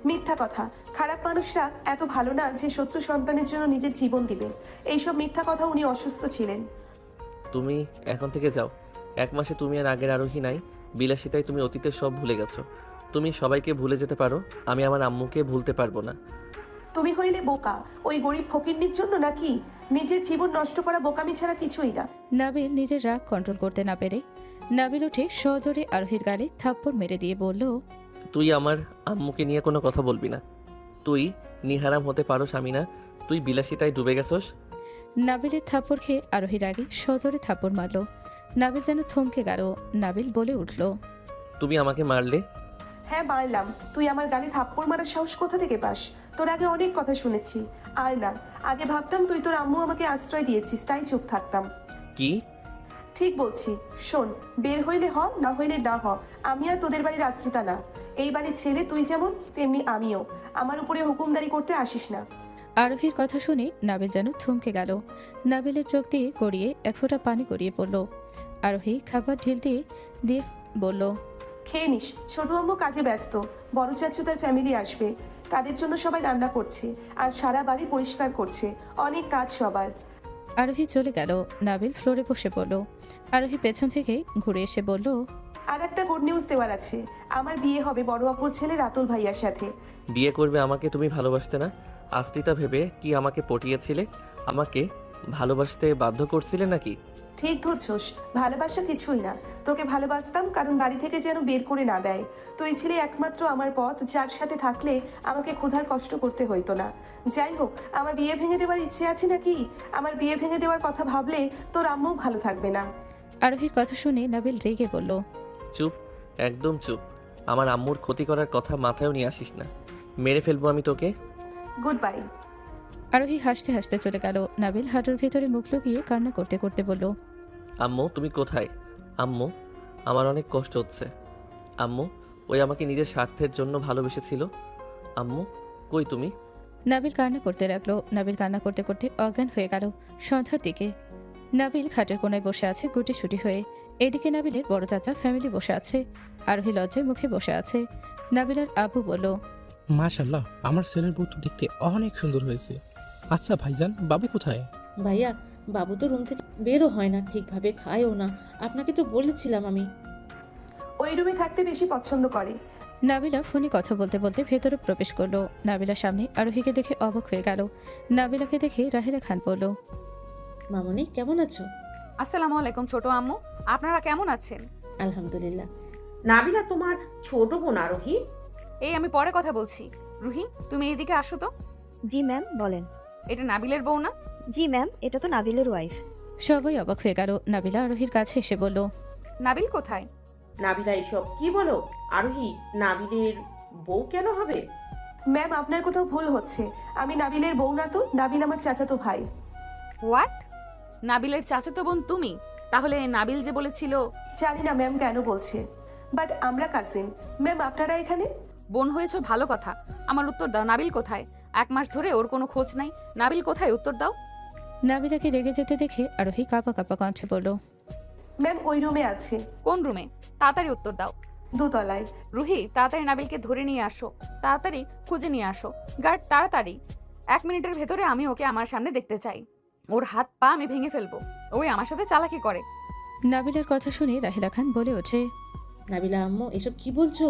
মিথ্যা কথা। খারাপ মানুষরা এত ভালো না যে শত্রু সন্তানের জন্য নিজের জীবন দিবে। এইসব মিথ্যা কথা। উনি অসুস্থ ছিলেন। তুমি এখন থেকে যাও। 1 মাসে তুমি আর আগের আরোহী নাই। বিলাসিতায় তুমি অতীতের সব ভুলে গেছো। তুমি সবাইকে ভুলে যেতে পারো, আমি আমার আম্মুকে ভুলতে পারবো না। তুমি হইলে বোকা, ওই গরিব ফকিন্নির জন্য নাকি? নিজের জীবন নষ্ট করা বোকামি ছাড়া কিছুই না। নাবিল নিজের রাগ কন্ট্রোল করতে না পেরে নাবিল উঠে সজোরে আরোহীর গালে থাপ্পড় মেরে দিয়ে বলল, তুই আমার আম্মুকে নিয়ে কোনো কথা বলবি না। তুই নিহারাম হতে পারোস, আমি না। তুই বিলাসিতায় ডুবে গেছস। নাবিলের থাপ্পড় খেয়ে আরোহীর আগে সজোরে থাপ্পড় মারল। নাবিল যেন থমকে গেল। নাবিল বলে উঠল, তুমি আমাকে মারলে? হ্যাঁ মারলাম। তুই আমার গালে থাপ্পড় মারার সাহস কোথা থেকে পাস? তোর আগে অনেক কথা শুনেছি। আর না, আগে ভাবতাম তুই তোর আম্মু আমাকে আশ্রয় দিয়েছিস, তাই চুপ থাকতাম। কি? ঠিক বলছি। শোন, বের হইলে হ, না হইলে না হ। আমি আর তোদের বাড়ির আশ্রিতা না। এই বাড়ির ছেলে তুই যেমন, তেমনি আমিও। আমার উপরে হুকুমদারি করতে আসিস না। আরোহীর কথা শুনে নাবিল যেন থমকে গেল। নাবিলের চোখ দিয়ে গড়িয়ে এক ফোঁটা পানি গড়িয়ে পড়ল। আরোহী খাবার ঢিল দিয়ে দিয়ে বলল, খেয়ে নিস। ছোট আম্মু কাজে ব্যস্ত, বড় চাচু তার ফ্যামিলি আসবে, তাদের জন্য সবাই রান্না করছে আর সারা বাড়ি পরিষ্কার করছে। অনেক কাজ সবার। আরোহী চলে গেল। নাবিল ফ্লোরে বসে পড়ল। আরোহী পেছন থেকে ঘুরে এসে বলল, আর একটা গুড নিউজ দেওয়ার আছে। আমার বিয়ে হবে বড় আপুর ছেলে রাতুল ভাইয়ার সাথে। বিয়ে করবে আমাকে? তুমি ভালোবাসতে না? আশ্রিতা ভেবে কি আমাকে পটিয়েছিলে? আমাকে ভালোবাসতে বাধ্য করছিলে নাকি? ঠিক ধরছস। ভালোবাসা কিছুই না। তোকে ভালোবাসতাম কারণ বাড়ি থেকে যেন বের করে না দেয়। তুই ছিলি একমাত্র আমার পথ, যার সাথে থাকলে আমাকে ক্ষুধার কষ্ট করতে হইতো না। যাই হোক, আমার বিয়ে ভেঙে দেওয়ার ইচ্ছে আছে নাকি? আমার বিয়ে ভেঙে দেওয়ার কথা ভাবলে তোর আম্মু ভালো থাকবে না। আরোহীর কথা শুনে নাবিল রেগে বলল, চুপ, একদম চুপ। আমার আম্মুর ক্ষতি করার কথা মাথায়ও নিয়ে আসিস না। মেরে ফেলবো আমি তোকে। Good bye. আরোহী হাসতে হাসতে চলে গেল। নাবিল হাঁটুর ভেতরে মুখ লুকিয়ে কান্না করতে করতে বলল, আম্মু তুমি কোথায়? আম্মু, আমার অনেক কষ্ট হচ্ছে। আম্মু, ওই আমাকে নিজের স্বার্থের জন্য ভালোবেসেছিল। আম্মু, কই তুমি? নাবিল কান্না করতে লাগলো। নাবিল কান্না করতে করতে অজ্ঞান হয়ে গেল। সন্ধ্যার দিকে নাবিল খাটের কোনায় বসে আছে গুটিসুটি হয়ে। এদিকে নাবিলের বড় চাচা ফ্যামিলি বসে আছে। আরোহী লজ্জায় মুখে বসে আছে। নাবিলার আব্বু বলল, মাশাল্লাহ, আমার ছেলের বউ তো দেখতে অনেক সুন্দর হয়েছে। আচ্ছা ভাইজান, বাবু কোথায়? ভাইয়া, বাবু তো রুম থেকে বেরও হয় না, ঠিকভাবে খায়ও না। আপনাকে তো বলেছিলাম আমি। ওই রুমে থাকতে বেশি পছন্দ করে। নাবিলা ফোনে কথা বলতে বলতে ভেতরে প্রবেশ করলো। নাবিলার সামনে আরোহীকে দেখে অবাক হয়ে গেল। নাবিলাকে দেখে রাহিলা খান বলল, মামনি কেমন আছো? আসসালামু আলাইকুম ছোট আম্মু, আপনারা কেমন আছেন? আলহামদুলিল্লাহ। নাবিলা তোমার ছোট বোন আরোহী? এই আমি পরে কথা বলছি। রুহি, তুমি এদিকে আসো তো। জি ম্যাম, বলেন। এটা নাবিলের বউ না? জি ম্যাম, এটা তো নাবিলের ওয়াইফ। সবাই অবাক হয়ে গেল। নাবিলা আরোহীর কাছে এসে বলল, নাবিল কোথায়? নাবিলা এসব কি বলো? আরোহী নাবিলের বউ কেন হবে? ম্যাম, আপনার কোথাও ভুল হচ্ছে। আমি নাবিলের বউ না তো, নাবিল আমার চাচাতো ভাই। হোয়াট? নাবিলের চাচাতো বোন তুমি? তাহলে নাবিল যে বলেছিল। জানি না ম্যাম কেন বলছে, বাট আমরা কাজিন। ম্যাম, আপনারা এখানে? বোন হয়েছে ভালো কথা, আমার উত্তর দাও। নাবিল কোথায়? 1 মাস ধরে ওর কোনো খোঁজ নাই। নাবিল কোথায়? উত্তর দাও। নাবিলাকে রেগে যেতে দেখে আরোহী কাঁপা কাঁপা কণ্ঠে বলল, ম্যাম, ওই রুমে আছে। কোন রুমে? তাড়াতাড়ি উত্তর দাও। 2 তলায়। রুহি, তাড়াতাড়ি নাবিলকে ধরে নিয়ে আসো। তাড়াতাড়ি খুঁজে নিয়ে আসো। গার্ড, তাড়াতাড়ি। 1 মিনিটের ভেতরে আমি ওকে আমার সামনে দেখতে চাই। ওর হাত পা আমি ভেঙে ফেলবো। ওই আমার সাথে চালাকি করে। নাবিলার কথা শুনে রাহিলা খান বলে ওঠে, নাবিলা আম্মু, এসব কি বলছো?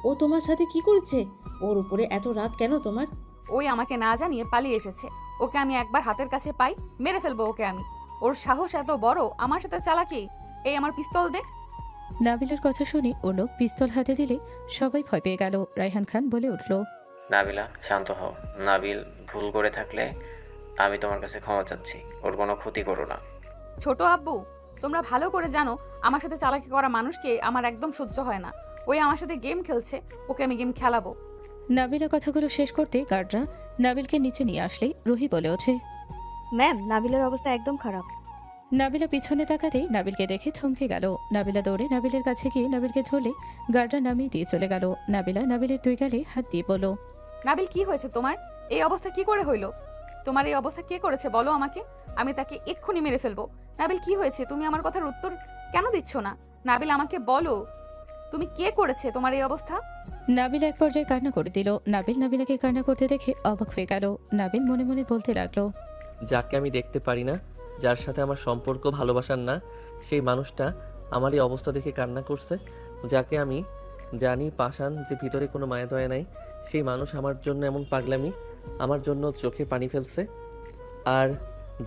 ও তোমার সাথে কি করেছে? ওর উপরে এত রাগ কেন তোমার? ওই আমাকে না জানিয়ে পালিয়ে এসেছে। ওকে আমি একবার হাতের কাছে পাই, মেরে ফেলবো ওকে আমি। ওর সাহস এত বড়, আমার সাথে চালাকি। এই আমার পিস্তল দে। নাবিলার কথা শুনে ও লোক পিস্তল হাতে দিলে সবাই ভয় পেয়ে গেল। রায়হান খান বলে উঠল, নাবিলা শান্ত হও। নাবিল ভুল করে থাকলে আমি তোমার কাছে ক্ষমা চাচ্ছি। ওর কোনো ক্ষতি করো না। ছোট আব্বু, তোমরা ভালো করে জানো আমার সাথে চালাকি করা মানুষকে আমার একদম সহ্য হয় না। ওই আমার সাথে গেম খেলছে, ওকে আমি গেম খেলাবো। নাবিলা কথাগুলো শেষ করতে গার্ডরা নাবিলকে নিচে নিয়ে আসলে রুহি বলে ওঠে, ম্যাম, নাবিলের অবস্থা একদম খারাপ। নাবিলা পিছনে তাকাতেই নাবিলকে দেখে থমকে গেল। নাবিলা দৌড়ে নাবিলের কাছে গিয়ে নাবিলকে ধরলে গার্ডরা নামিয়ে দিয়ে চলে গেল। নাবিলা নাবিলের দুই গালে হাত দিয়ে বলল, নাবিল কি হয়েছে তোমার? এই অবস্থা কি করে হইলো? তোমার এই অবস্থা কে করেছে বলো আমাকে, আমি তাকে এক্ষুনি মেরে ফেলবো। নাবিল কি হয়েছে? তুমি আমার কথার উত্তর কেন দিচ্ছ না? নাবিল আমাকে বলো, তুমি কে করেছে তোমার এই অবস্থা? নাবিল এক পর্যায়ে কান্না করে দিল। নাবিল নাবিলাকে কান্না করতে দেখে অবাক হয়ে গেল। নাবিল মনে মনে বলতে লাগলো, যাকে আমি দেখতে পারি না, যার সাথে আমার সম্পর্ক ভালোবাসার না, সেই মানুষটা আমার এই অবস্থা দেখে কান্না করছে। যাকে আমি জানি পাষাণ, যে ভিতরে কোনো মায়া দয়া নাই, সেই মানুষ আমার জন্য এমন পাগলামি, আমার জন্য চোখে পানি ফেলছে। আর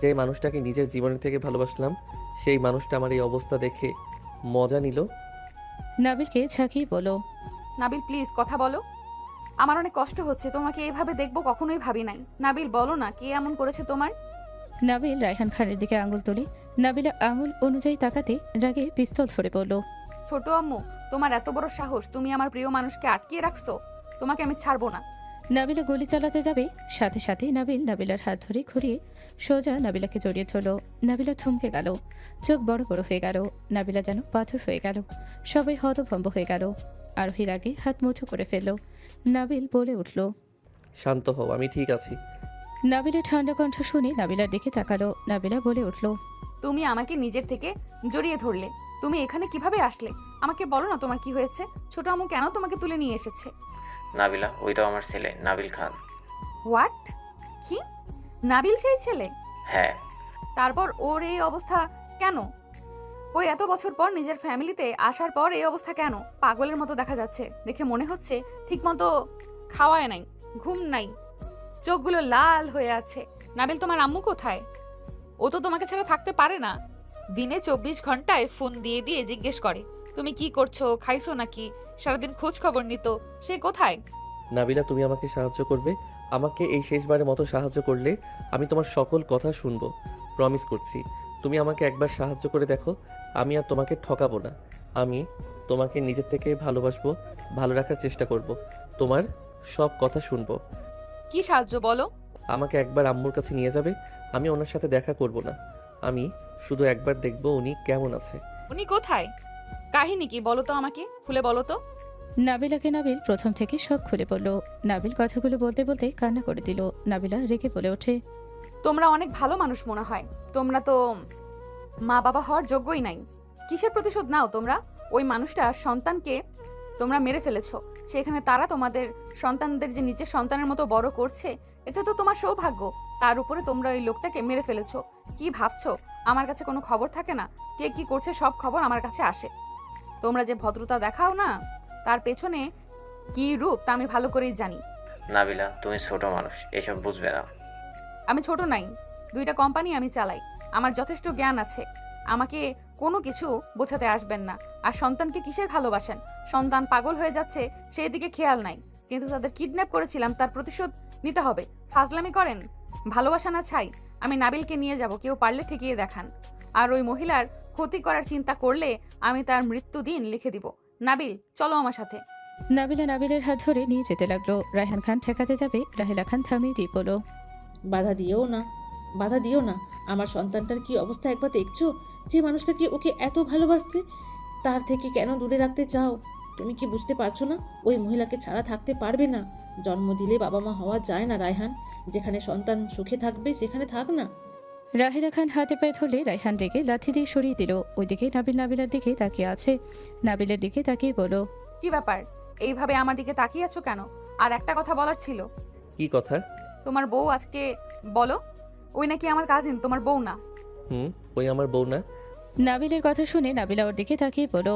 যে মানুষটাকে নিজের জীবনের থেকে ভালোবাসলাম, সেই মানুষটা আমার এই অবস্থা দেখে মজা নিল। নাবিলকে ঝাঁকিয়ে বলো, নাবিল প্লিজ কথা বলো, আমার অনেক কষ্ট হচ্ছে। তোমাকে এইভাবে দেখবো কখনোই ভাবি নাই। নাবিল বলো না, কে এমন করেছে তোমার? নাবিল রায়হান খানের দিকে আঙুল তুলে নাবিলা আঙুল অনুযায়ী তাকাতে রাগে পিস্তল ধরে বলল, ছোট আম্মু, তোমার এত বড় সাহস, তুমি আমার প্রিয় মানুষকে আটকিয়ে রাখছো। তোমাকে আমি ছাড়বো না। নাবিলা গুলি চালাতে যাবে, সাথে সাথে নাবিল নাবিলার হাত ধরে ঘুরিয়ে সোজা নাবিলাকে জড়িয়ে ধরল। নাবিলা থমকে গেল, চোখ বড় বড় হয়ে গেল। নাবিলা যেন পাথর হয়ে গেল। সবাই হতভম্ব হয়ে গেল। আরোহীর আগে হাত মুঠো করে ফেলল। নাবিল বলে উঠল, শান্ত হও, আমি ঠিক আছি। নাবিলের ঠান্ডা কণ্ঠ শুনে নাবিলার দিকে তাকালো। নাবিলা বলে উঠল, তুমি আমাকে নিজের থেকে জড়িয়ে ধরলে। তুমি এখানে কিভাবে আসলে? আমাকে বলো না তোমার কি হয়েছে। ছোট আম্মু কেন তোমাকে তুলে নিয়ে এসেছে? নাবিলা, ওই তো আমার ছেলে নাবিল খান। হোয়াট? কি? নাবিল সেই ছেলে? হ্যাঁ। তারপর ওর এই অবস্থা কেন? ওই এত বছর পর নিজের ফ্যামিলিতে আসার পর এই অবস্থা কেন? পাগলের মতো দেখা যাচ্ছে। দেখে মনে হচ্ছে ঠিক মতো খাওয়ায় নাই, ঘুম নাই, চোখগুলো লাল হয়ে আছে। নাবিল, তোমার আম্মু কোথায়? ও তো তোমাকে ছাড়া থাকতে পারে না। দিনে 24 ঘন্টায় ফোন দিয়ে দিয়ে জিজ্ঞেস করে তুমি কি করছো, খাইছো নাকি, সারাদিন খোঁজ খবর নিত। সে কোথায়? নাবিলা, তুমি আমাকে সাহায্য করবে। আমাকে এই শেষবারের মতো সাহায্য করলে আমি তোমার সকল কথা শুনবো, প্রমিস করছি। তুমি আমাকে একবার সাহায্য করে দেখো, আমি আর তোমাকে ঠকাবো না। আমি তোমাকে নিজের থেকে ভালোবাসবো, ভালো রাখার চেষ্টা করব, তোমার সব কথা শুনবো। কি সাহায্য বলো? আমাকে একবার আম্মুর কাছে নিয়ে যাবে। আমি ওনার সাথে দেখা করব না, আমি শুধু একবার দেখব উনি কেমন আছে। উনি কোথায়? কাহিনী কি বলো তো, আমাকে খুলে বলো তো। নাবিলাকে নাবিল প্রথম থেকে সব খুলে বলল। নাবিল কথাগুলো বলতে বলতে কান্না করে দিল। নাবিলা রেগে বলে ওঠে, তোমরা অনেক ভালো মানুষ মনে হয়, তোমরা তো মা বাবা হওয়ার যোগ্যই নাই। কিসের প্রতিশোধ নাও তোমরা? ওই মানুষটার সন্তানকে তোমরা মেরে ফেলেছো, সেখানে তারা তোমাদের সন্তানদের যে নিজের সন্তানের মতো বড় করছে, এটা তো তোমার সৌভাগ্য। তার উপরে তোমরা ওই লোকটাকে মেরে ফেলেছো। কি ভাবছো আমার কাছে কোনো খবর থাকে না? কে কি করছে সব খবর আমার কাছে আসে। তোমরা যে ভদ্রতা দেখাও না, তার পেছনে কি রূপ তা আমি ভালো করেই জানি। নাবিলা, তুমি ছোট মানুষ, এসব বুঝবে না। আমি ছোট নাই, 2টা কোম্পানি আমি চালাই, আমার যথেষ্ট জ্ঞান আছে। আমাকে কোনো কিছু বোঝাতে আসবেন না। আর সন্তানকে কিসের ভালোবাসেন? সন্তান পাগল হয়ে যাচ্ছে সেই দিকে খেয়াল নাই, কিন্তু তাদের কিডন্যাপ করেছিলাম, তার প্রতিশোধ নিতে হবে। ফাজলামি করেন? ভালোবাসা না ছাই? আমি নাবিলকে নিয়ে যাব, কেউ পারলে ঠেকিয়ে দেখান। আর ওই মহিলার ক্ষতি করার চিন্তা করলে আমি তার মৃত্যু দিন লিখে দিব। নাবিল, চলো আমার সাথে। নাবিলা নাবিলের হাত ধরে নিয়ে যেতে লাগলো। রায়হান খান ঠেকাতে যাবে, রাহেলা খান থামিয়ে দিয়ে বলল, বাধা দিও না, বাধা দিও না। আমার সন্তানটার কি অবস্থা একবার দেখছো? যে মানুষটাকে ওকে এত ভালোবাসতে, তার থেকে কেন দূরে রাখতে চাও? তুমি কি বুঝতে পারছো না? ওই মহিলাকে ছাড়া থাকতে পারবে না। জন্ম দিলে বাবা মা হওয়া যায় না রায়হান। যেখানে সন্তান সুখে থাকবে সেখানে থাক না। রাহেলা খান হাতে পায়ে ধরলে রায়হান রেগে লাথি দিয়ে সরিয়ে দিল। ওইদিকে নাবিল নাবিলার দিকে তাকিয়ে আছে। নাবিলের দিকে তাকিয়ে বলো, কি ব্যাপার, এইভাবে আমার দিকে তাকিয়ে আছো কেন? আর একটা কথা বলার ছিল। কি কথা? তোমার বউ আজকে বলো, ওই নাকি আমার কাজিন, তোমার বউ না? ওই আমার বউ না। নাবিলের কথা শুনে নাবিলা ওর দিকে তাকিয়ে বলো,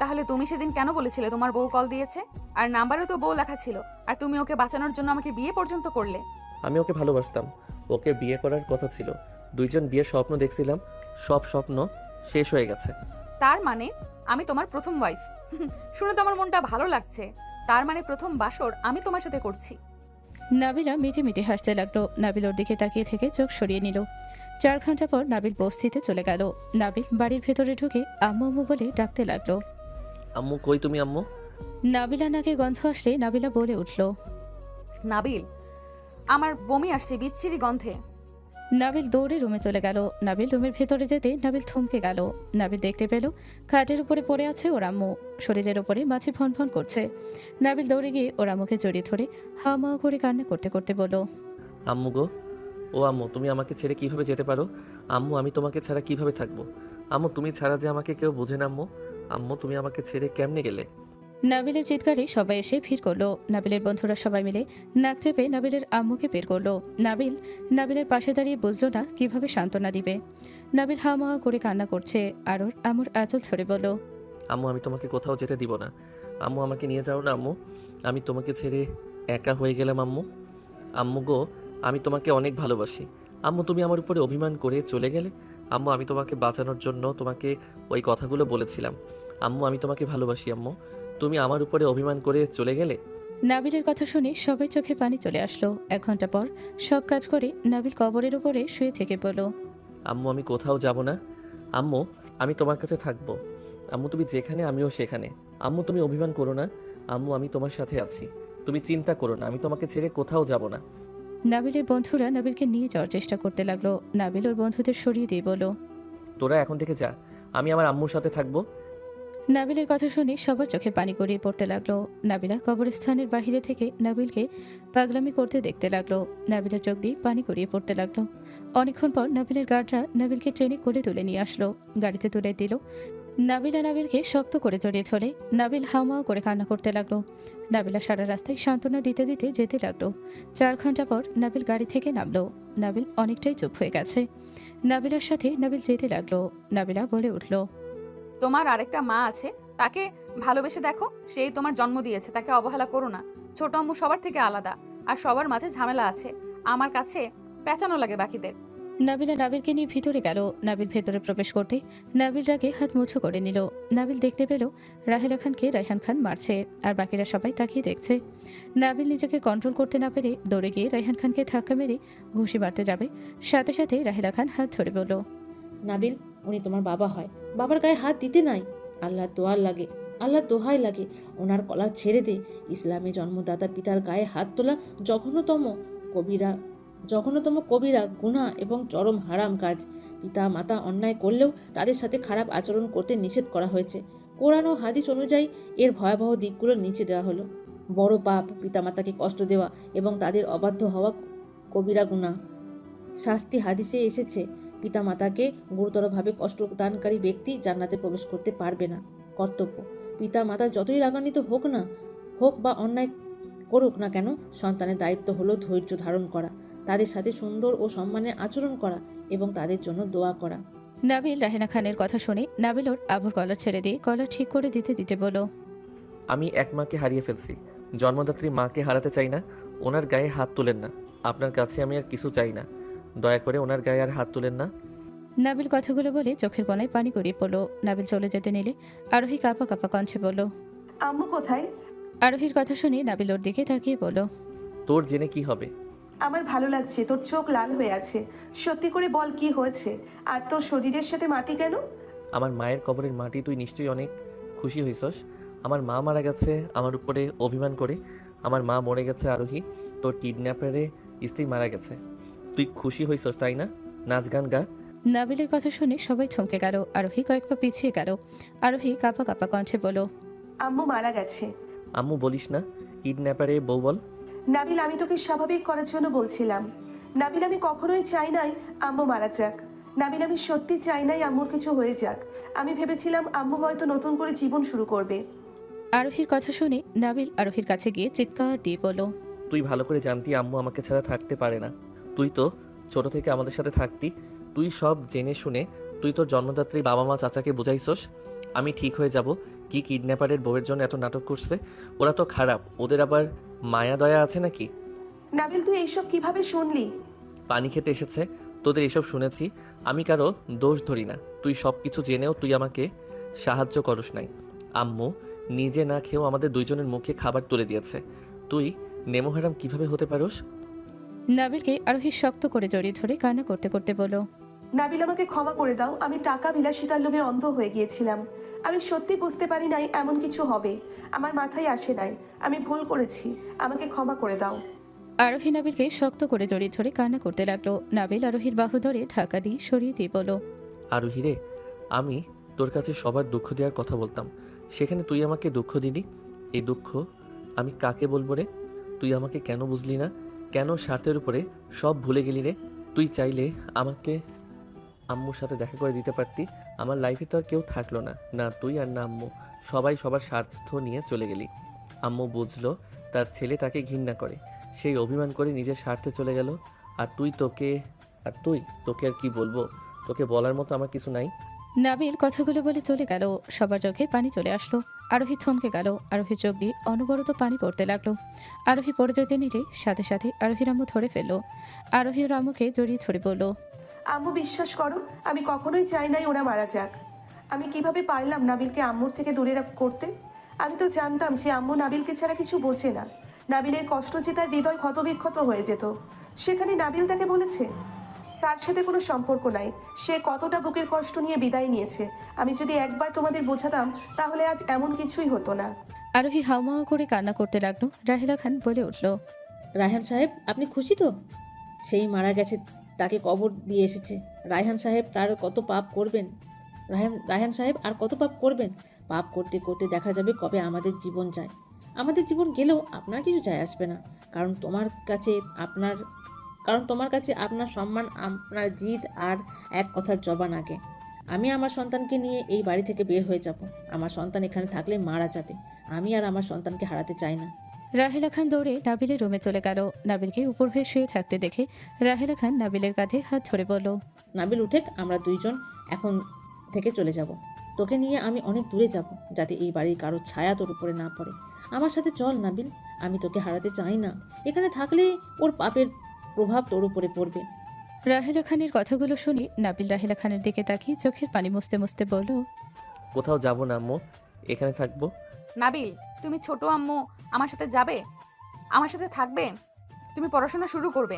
তাহলে তুমি সেদিন কেন বলেছিলে তোমার বউ কল দিয়েছে? আর নাম্বারে তো বউ লেখা ছিল, আর তুমি ওকে বাঁচানোর জন্য আমাকে বিয়ে পর্যন্ত করলে। আমি ওকে ভালোবাসতাম, ওকে বিয়ে করার কথা ছিল, দুইজন বিয়ের স্বপ্ন দেখছিলাম, সব স্বপ্ন শেষ হয়ে গেছে। তার মানে আমি তোমার প্রথম ওয়াইফ? শুনে তো আমার মনটা ভালো লাগছে। তার মানে প্রথম বাসর আমি তোমার সাথে করছি। নাবিলা মিটে মিটে হাসতে লাগলো। নাবিল ওর দিকে তাকিয়ে থেকে চোখ সরিয়ে নিল। 4 ঘন্টা পর নাবিল বস্তিতে চলে গেল। নাবিল বাড়ির ভেতরে ঢুকে আম্মু আম্মু বলে ডাকতে লাগলো। আম্মু কই তুমি আম্মু? নাবিলা নাকে গন্ধ আসলে নাবিলা বলে উঠল। নাবিল, আমার বমি আসছে বিচ্ছিরি গন্ধে। নাবিল দৌড়ে রুমে চলে গেল। নাবিল রুমের ভেতরে যেতে নাবিল থমকে গেল। নাবিল দেখতে পেল খাটের উপরে পড়ে আছে ওর আম্মু, শরীরের উপরে মাঝে ভনভন করছে। নাবিল দৌড়ে গিয়ে ওর আম্মুকে জড়িয়ে ধরে হাওয়া করে কান্না করতে করতে বলল, আম্মু গো, ও আম্মু তুমি আমাকে ছেড়ে কিভাবে যেতে পারো? আম্মু আমি তোমাকে ছাড়া কিভাবে থাকবো? আম্মু তুমি ছাড়া যে আমাকে কেউ বোঝে না আম্মু। আম্মু তুমি আমাকে ছেড়ে কেমনে গেলে? নাবিলের চিৎকারে সবাই এসে ভিড় করলো। নাবিলের বন্ধুরা সবাই মিলে নাক চেপে নাবিলের আম্মুকে বের করলো। নাবিলের পাশে দাঁড়িয়ে বুঝলো না কিভাবে সান্ত্বনা দিবে। নাবিল হাওয়া করে কান্না করছে আর ওর আম্মুর আঁচল ধরে বলল, আম্মু আমি তোমাকে কোথাও যেতে দিব না। আম্মু আমাকে নিয়ে যাও না আম্মু, আমি তোমাকে ছেড়ে একা হয়ে গেলাম আম্মু। আম্মু গো, আমি তোমাকে অনেক ভালোবাসি। আম্মু তুমি আমার উপরে অভিমান করে চলে গেলে। আম্মু আমি তোমাকে বাঁচানোর জন্য তোমাকে ওই কথাগুলো বলেছিলাম। আম্মু আমি তোমাকে ভালোবাসি আম্মু, তুমি আমার উপরে অভিমান করে চলে গেলে। নাবিলের কথা শুনে সবাই চোখে পানি চলে আসলো। 1 ঘন্টা পর সব কাজ করে নাবিল কবরের উপরে শুয়ে থেকে বলল, আম্মু আমি কোথাও যাব না। আম্মু আমি তোমার কাছে থাকবো। আম্মু তুমি যেখানে আমিও সেখানে। আম্মু তুমি অভিমান করো না। আম্মু আমি তোমার সাথে আছি, তুমি চিন্তা করো না, আমি তোমাকে ছেড়ে কোথাও যাব না। নাবিলের বন্ধুরা নাবিলকে নিয়ে যাওয়ার চেষ্টা করতে লাগলো। নাবিল ওর বন্ধুদের সরিয়ে দিয়ে বলল, তোরা এখন থেকে যা, আমি আমার আম্মুর সাথে থাকবো। নাবিলের কথা শুনে সবার চোখে পানি গড়িয়ে পড়তে লাগলো। নাবিলা কবরস্থানের বাহিরে থেকে নাবিলকে পাগলামি করতে দেখতে লাগলো। নাবিলের চোখ দিয়ে পানি গড়িয়ে পড়তে লাগলো। অনেকক্ষণ পর নাবিলের গার্ডরা নাবিলকে ট্রেনে কোলে তুলে নিয়ে আসলো। গাড়িতে তুলে দিল। নাবিলকে শক্ত করে জড়িয়ে ধরে নাবিল হাওয়া করে কান্না করতে লাগলো। নাবিলা সারা রাস্তায় সান্ত্বনা দিতে দিতে যেতে লাগলো। 4 ঘন্টা পর নাবিল গাড়ি থেকে নামলো। নাবিল অনেকটাই চুপ হয়ে গেছে। নাবিলার সাথে নাবিল যেতে লাগলো। নাবিলা বলে উঠল, তোমার আরেকটা মা আছে, তাকে ভালোবেসে দেখো। সেই তোমার জন্ম দিয়েছে, তাকে অবহেলা করো না। ছোট আম্মু সবার থেকে আলাদা, আর সবার মাঝে ঝামেলা আছে। আমার কাছে পেঁচানো লাগে বাকিদের। নাবিলা নাবিলকে নিয়ে ভিতরে গেল। নাবিল ভেতরে প্রবেশ করতে নাবিল রাগে হাত মুঠো করে নিল। নাবিল দেখতে পেল রাহেলা খানকে রায়হান খান মারছে, আর বাকিরা সবাই তাকিয়ে দেখছে। নাবিল নিজেকে কন্ট্রোল করতে না পেরে দৌড়ে গিয়ে রায়হান খানকে ধাক্কা মেরে ঘুষি মারতে যাবে। সাথে সাথে রাহেলা খান হাত ধরে বলল, নাবিল উনি তোমার বাবা হয়, বাবার গায়ে হাত দিতে নাই। আল্লাহ দোয়ার লাগে, আল্লাহ দোহাই লাগে, ওনার কলার ছেড়ে দে। ইসলামে জন্মদাতা পিতার গায়ে হাত তোলা জঘন্যতম কবিরা গুনাহ এবং চরম হারাম কাজ। পিতা মাতা অন্যায় করলেও তাদের সাথে খারাপ আচরণ করতে নিষেধ করা হয়েছে। কোরআন ও হাদিস অনুযায়ী এর ভয়াবহ দিকগুলো নিচে দেওয়া হলো। বড় পাপ পিতামাতাকে কষ্ট দেওয়া এবং তাদের অবাধ্য হওয়া কবিরা গুনাহ। শাস্তি হাদিসে এসেছে, পিতামাতাকে গুরুতরভাবে কষ্টদানকারী ব্যক্তি জান্নাতে প্রবেশ করতে পারবে না। কর্তব্য, পিতামাতা যতই রাগান্বিত হোক বা অন্যায় করুক না কেন, সন্তানের দায়িত্ব হলো ধৈর্য ধারণ করা, তাদের সাথে সুন্দর ও সম্মানের আচরণ করা এবং তাদের জন্য দোয়া করা। নাবিল রাহেনা খানের কথা শুনে নাবিল ওর আবুর গলা ছেড়ে দিয়ে গলা ঠিক করে দিতে দিতে বলল, আমি এক মাকে হারিয়ে ফেলছি, জন্মদাত্রী মাকে হারাতে চাই না। ওনার গায়ে হাত তুলেন না, আপনার কাছে আমি আর কিছু চাই না, দয়া করে ওনার গায়ে আর হাত তুলেন না। নাবিল কথাগুলো বলে চোখের কোণায় পানি গড়িয়ে পড়ল। নাবিল চলে যেতে নিলে আরোহী কাঁপা কাঁপা কণ্ঠে বলল, আম্মু কোথায়? আরোহীর কথা শুনে নাবিল ওর দিকে তাকিয়ে বলল, তোর জেনে কি হবে? আমার ভালো লাগছে, তোর চোখ লাল হয়ে আছে। সত্যি করে বল কি হয়েছে, আর তোর শরীরের সাথে মাটি কেন? আমার মায়ের কবরের মাটি তুই নিশ্চয়ই অনেক খুশি হইছস। আমার মা মারা গেছে আমার উপরে অভিমান করে। আমার মা মরে গেছে আরোহী, তোর কিডন্যাপারে স্ত্রী মারা গেছে। তুই খুশি হইছস তাই না? নাচ গান গা। নাবিলের কথা শুনে সবাই থমকে গেল। আরোহী কয়েক পা পিছিয়ে গেল। আরোহী কাঁপা কাঁপা কণ্ঠে বলল, আম্মু মারা গেছে। আম্মু বলিস না, কিডন্যাপারে বউ বল। নাবিল আমি তোকে স্বাভাবিক করার জন্য বলছিলাম। নাবিল আমি কখনোই চাই নাই আম্মু মারা যাক। নাবিল আমি সত্যি চাই নাই আম্মুর কিছু হয়ে যাক। আমি ভেবেছিলাম আম্মু হয়তো নতুন করে জীবন শুরু করবে। আরোহীর কথা শুনে নাবিল আরোহীর কাছে গিয়ে চিৎকার দিয়ে বলল, তুই ভালো করে জানতি আম্মু আমাকে ছাড়া থাকতে পারে না। তুই তো ছোট থেকে আমাদের সাথে থাকতি, তুই সব জেনে শুনে তুই তোর জন্মদাত্রী বাবা মা চাচাকে বুঝাইছস আমি ঠিক হয়ে যাব। কি কিডন্যাপারের বউয়ের জন্য এত নাটক করছে? ওরা তো খারাপ, ওদের আবার মায়া দয়া আছে নাকি? নাবিল তুই এইসব কিভাবে শুনলি? পানি খেতে এসেছে, তোদের এসব শুনেছি। আমি কারো দোষ ধরি না, তুই সব কিছু জেনেও তুই আমাকে সাহায্য করস নাই। আম্মু নিজে না খেয়েও আমাদের দুইজনের মুখে খাবার তুলে দিয়েছে। তুই নেমোহারাম কিভাবে হতে পারোস? নাবিলকে আরোহী শক্ত করে জড়িয়ে ধরে কান্না করতে করতে বলল, নাবিল আমাকে ক্ষমা করে দাও, আমি টাকা বিলাসিতার লোভে অন্ধ হয়ে গিয়েছিলাম। আমি সত্যি বুঝতে পারি নাই এমন কিছু হবে, আমার মাথায় আসে নাই, আমি ভুল করেছি, আমাকে ক্ষমা করে দাও। আরোহী নাবিলকে শক্ত করে জড়িয়ে ধরে কান্না করতে লাগলো। নাবিল আরোহীর বাহু ধরে ধাক্কা দিয়ে সরিয়ে দিয়ে বলল, আরোহী রে, আমি তোর কাছে সবার দুঃখ দেওয়ার কথা বলতাম, সেখানে তুই আমাকে দুঃখ দিলি। এই দুঃখ আমি কাকে বলবো রে? তুই আমাকে কেন বুঝলি না? কেন স্বার্থের উপরে সব ভুলে গেলি রে? তুই চাইলে আমাকে আম্মুর সাথে দেখা করে দিতে পারতি। আমার লাইফে তো আর কেউ থাকলো না, না তুই আর না আম্মু। সবাই সবার স্বার্থ নিয়ে চলে গেলি। আম্মু বুঝলো তার ছেলে তাকে ঘৃণা করে, সেই অভিমান করে নিজের স্বার্থে চলে গেল। আর তোকে আর কি বলবো? তোকে বলার মতো আমার কিছু নাই। নাবিল কথাগুলো বলে চলে গেল। সবার চোখে পানি চলে আসলো। আরোহী থমকে গেল। আরোহীর চোখ দিয়ে অনবরত পানি পড়তে লাগলো। আরোহী পড়ে যেতে নিলে সাথে সাথে আরোহীর আম্মু ধরে ফেললো। আরোহীর আম্মুকে জড়িয়ে ধরে বলল, আম্মু বিশ্বাস করো, আমি কখনোই চাই নাই ওরা মারা যাক। আমি কিভাবে পারলাম নাবিলকে আম্মুর থেকে দূরে করতে? আমি তো জানতাম যে আম্মু নাবিলকে ছাড়া কিছু বোঝে না। নাবিলের কষ্ট যে তার হৃদয় ক্ষতবিক্ষত হয়ে যেত। সেখানে নাবিল তাকে বলেছে তার সাথে কোনো সম্পর্ক নাই, সে কতটা বুকের কষ্ট নিয়ে বিদায় নিয়েছে। আমি যদি একবার তোমাদের বোঝাতাম তাহলে আজ এমন কিছুই হতো না। আরোহী হাওমাও করে কান্না করতে লাগলো। রাহেলা খান বলে উঠল, রায়হান সাহেব আপনি খুশি তো? সেই মারা গেছে, তাকে কবর দিয়ে এসেছে। রায়হান সাহেব তার কত পাপ করবেন? রায়হান সাহেব আর কত পাপ করবেন? পাপ করতে করতে দেখা যাবে কবে আমাদের জীবন যায়। আমাদের জীবন গেলেও আপনার কিছু যায় আসবে না, কারণ তোমার কাছে আপনার সম্মান, আপনার জিদ আর এক কথার জবান আগে। আমি আমার সন্তানকে নিয়ে এই বাড়ি থেকে বের হয়ে যাব। আমার সন্তান এখানে থাকলে মারা যাবে। আমি আর আমার সন্তানকে হারাতে চাই না। রাহেলা খান দৌড়ে নাবিলের রুমে চলে গেল। নাবিলকে উপর হয়ে শুয়ে থাকতে দেখে রাহেলা খান নাবিলের কাঁধে হাত ধরে বলল, নাবিল উঠেক, আমরা দুইজন এখন থেকে চলে যাব। তোকে নিয়ে আমি অনেক দূরে যাব, যাতে এই বাড়ির কারো ছায়া তোর উপরে না পড়ে। আমার সাথে চল নাবিল, আমি তোকে হারাতে চাই না। এখানে থাকলে ওর পাপের প্রভাব তোর উপরে পড়বে। রাহেলা খানের কথাগুলো শুনে নাবিল রাহেলা খানের দিকে তাকিয়ে চোখের পানি মুছতে মুছতে বলল, কোথাও যাব না আম্মু, এখানে থাকবো। নাবিল, তুমি ছোট আম্মু আমার সাথে যাবে, আমার সাথে থাকবে, তুমি পড়াশোনা শুরু করবে।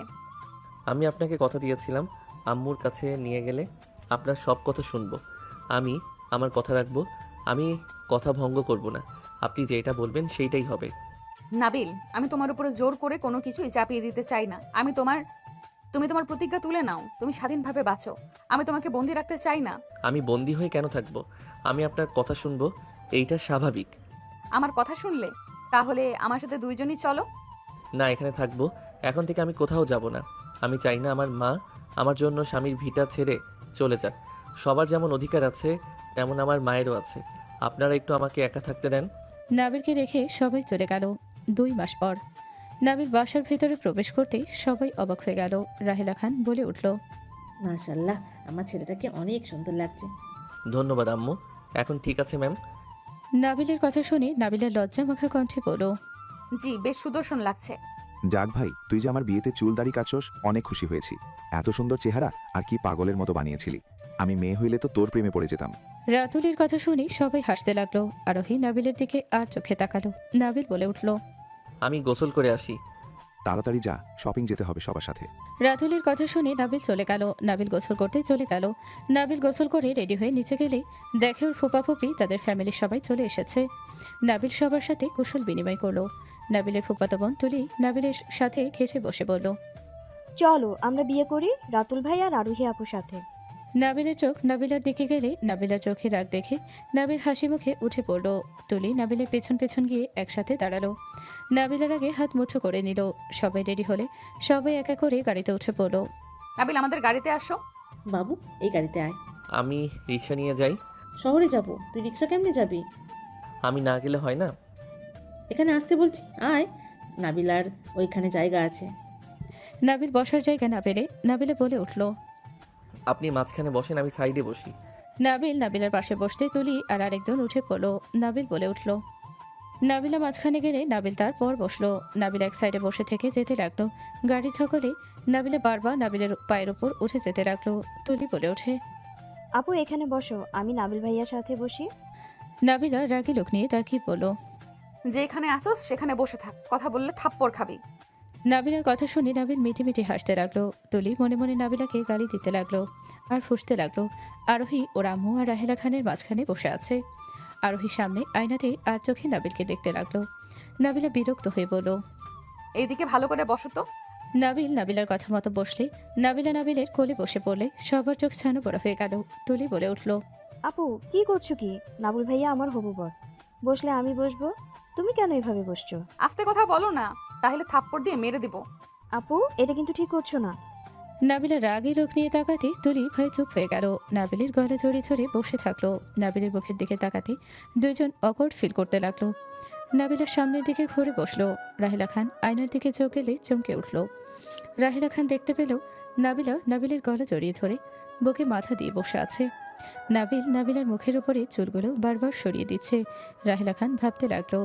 আমি আপনাকে কথা দিয়েছিলাম, আম্মুর কাছে নিয়ে গেলে আপনার সব কথা শুনবো। আমি আমার কথা রাখবো, আমি কথা ভঙ্গ করব না। আপনি যেটা বলবেন সেইটাই হবে। নাবিল, আমি তোমার উপরে জোর করে কোনো কিছুই চাপিয়ে দিতে চাই না। তুমি তোমার প্রতিজ্ঞা তুলে নাও, তুমি স্বাধীনভাবে বাঁচো। আমি তোমাকে বন্দি রাখতে চাই না। আমি বন্দি হয়ে কেন থাকবো? আমি আপনার কথা শুনবো, এইটা স্বাভাবিক। আমার কথা শুনলে তাহলে আমার সাথে দুইজনই চলো। না, এখানে থাকবো। এখন থেকে আমি কোথাও যাব না। আমি চাই না আমার মা আমার জন্য স্বামীর ভিটা ছেড়ে চলে যাক। সবার যেমন অধিকার আছে তেমন আমার মায়েরও আছে। আপনারা একটু আমাকে একা থাকতে দেন। নাবিলকে রেখে সবাই চলে গেল। 2 মাস পর নাবিল বাসার ভেতরে প্রবেশ করতেই সবাই অবাক হয়ে গেল। রাহেলা খান বলে উঠল, মাশাআল্লাহ, আমার ছেলেটাকে অনেক সুন্দর লাগছে। ধন্যবাদ আম্মু, এখন ঠিক আছে ম্যাম। নাবিলের কথা শুনে নাবিলের লজ্জা মাখা কণ্ঠে বলল, জি, বেশ সুদর্শন লাগছে। যাক ভাই, তুই যে আমার বিয়েতে চুল দাড়ি কাটছস, অনেক খুশি হয়েছি। এত সুন্দর চেহারা আর কি পাগলের মতো বানিয়েছিলি। আমি মেয়ে হইলে তো তোর প্রেমে পড়ে যেতাম। রাতুলের কথা শুনে সবাই হাসতে লাগলো। আরোহী নাবিলের দিকে আর চোখে তাকালো। নাবিল বলে উঠল, আমি গোসল করে আসি। তাড়াতাড়ি যা, শপিং যেতে হবে সবার সাথে। রাতুলের কথা শুনে নাবিল চলে গেল। নাবিল গোসল করতে চলে গেল। নাবিল গোসল করে রেডি হয়ে নিচে গেলে দেখে ওর ফুপাফুপি তাদের ফ্যামিলির সবাই চলে এসেছে। নাবিল সবার সাথে কুশল বিনিময় করলো। নাবিলের ফুপাতো বোন তুলি নাবিলের সাথে ঘেঁষে বসে বলল, চলো আমরা বিয়ে করি রাতুল ভাই আর আরোহী আপুর সাথে। নাবিলের চোখ নাবিলার দিকে গেলে নাবিলার চোখে রাগ দেখে নাবিল হাসি মুখে উঠে পড়ল। তুলি নাবিলের পেছন পেছন গিয়ে একসাথে দাঁড়ালো। নাবিলার আগে হাত মুঠো করে নিল। সবাই রেডি হলে সবাই একা করে গাড়িতে উঠে পড়ল। নাবিল, আমাদের গাড়িতে আসো। বাবু, এই গাড়িতে আয়। আমি রিক্সা নিয়ে যাই। শহরে যাব, তুই রিক্সা কেমনে যাবি? আমি না গেলে হয় না? এখানে আসতে বলছি, আয়। নাবিলার ওইখানে জায়গা আছে। নাবিল বসার জায়গা না পেলে নাবিলে বলে উঠল, আপনি মাঝখানে বসেন, আমি সাইডে বসি। নাবিল নাবিলার পাশে বসতে তুলি আর আরেকজন উঠে পড়লো। নাবিল বলে উঠল। নাবিলা মাঝখানে গেলে নাবিল তার পর বসলো। নাবিল এক সাইডে বসে থেকে যেতে লাগলো। গাড়ি ঠকলে নাবিলা বারবার নাবিলের পায়ের উপর উঠে যেতে লাগলো। তুলি বলে ওঠে। আপু এখানে বসো, আমি নাবিল ভাইয়ার সাথে বসি। নাবিলা রাগি লোক নিয়ে তাকিয়ে বলল। যেখানে আসোস সেখানে বসে থাক, কথা বললে থাপ্পড় খাবি। নাবিলার কথা শুনে নাবিল মিটি মিটি হাসতে লাগলো। তুলি মনে মনে নাবিলাকে গালি দিতে লাগলো আর ফুঁসতে লাগলো। আরোহী ওর আম্মু আর রাহেলা খানের মাঝখানে বসে আছে। আরোহী সামনে আয়নাতে আর চোখে নাবিলকে দেখতে লাগলো। নাবিলা বিরক্ত হয়ে বলল। এইদিকে ভালো করে বসো তো। নাবিল নাবিলার কথা মতো বসলে নাবিলা নাবিলের কোলে বসে পড়লে সবার চোখ ছানো বড় হয়ে গেল। তুলি বলে উঠল। আপু কি করছো কি? নাবুল ভাইয়া আমার হবু বর, বসলে আমি বসবো, তুমি কেন এভাবে বসছো? আস্তে কথা বলো না, তাহলে থাপ্পড় দিয়ে মেরে দিব। আপু এটা কিন্তু ঠিক করছো না। নাবিলা রাগী লোক নিয়ে তাকাতে তুলি ভয়ে চুপ হয়ে গেল। নাবিলের গলা জড়িয়ে ধরে বসে থাকলো। নাবিলের মুখের দিকে তাকাতে দুইজন অকওয়ার্ড ফিল করতে লাগলো। নাবিলার সামনের দিকে ঘুরে বসলো। রাহেলা খান আয়নার দিকে চোখ গেলে চমকে উঠল। রাহেলা খান দেখতে পেল নাবিলা নাবিলের গলা জড়িয়ে ধরে বুকে মাথা দিয়ে বসে আছে। নাবিল নাবিলার মুখের উপরে চুলগুলো বারবার সরিয়ে দিচ্ছে। রাহেলা খান ভাবতে লাগলো।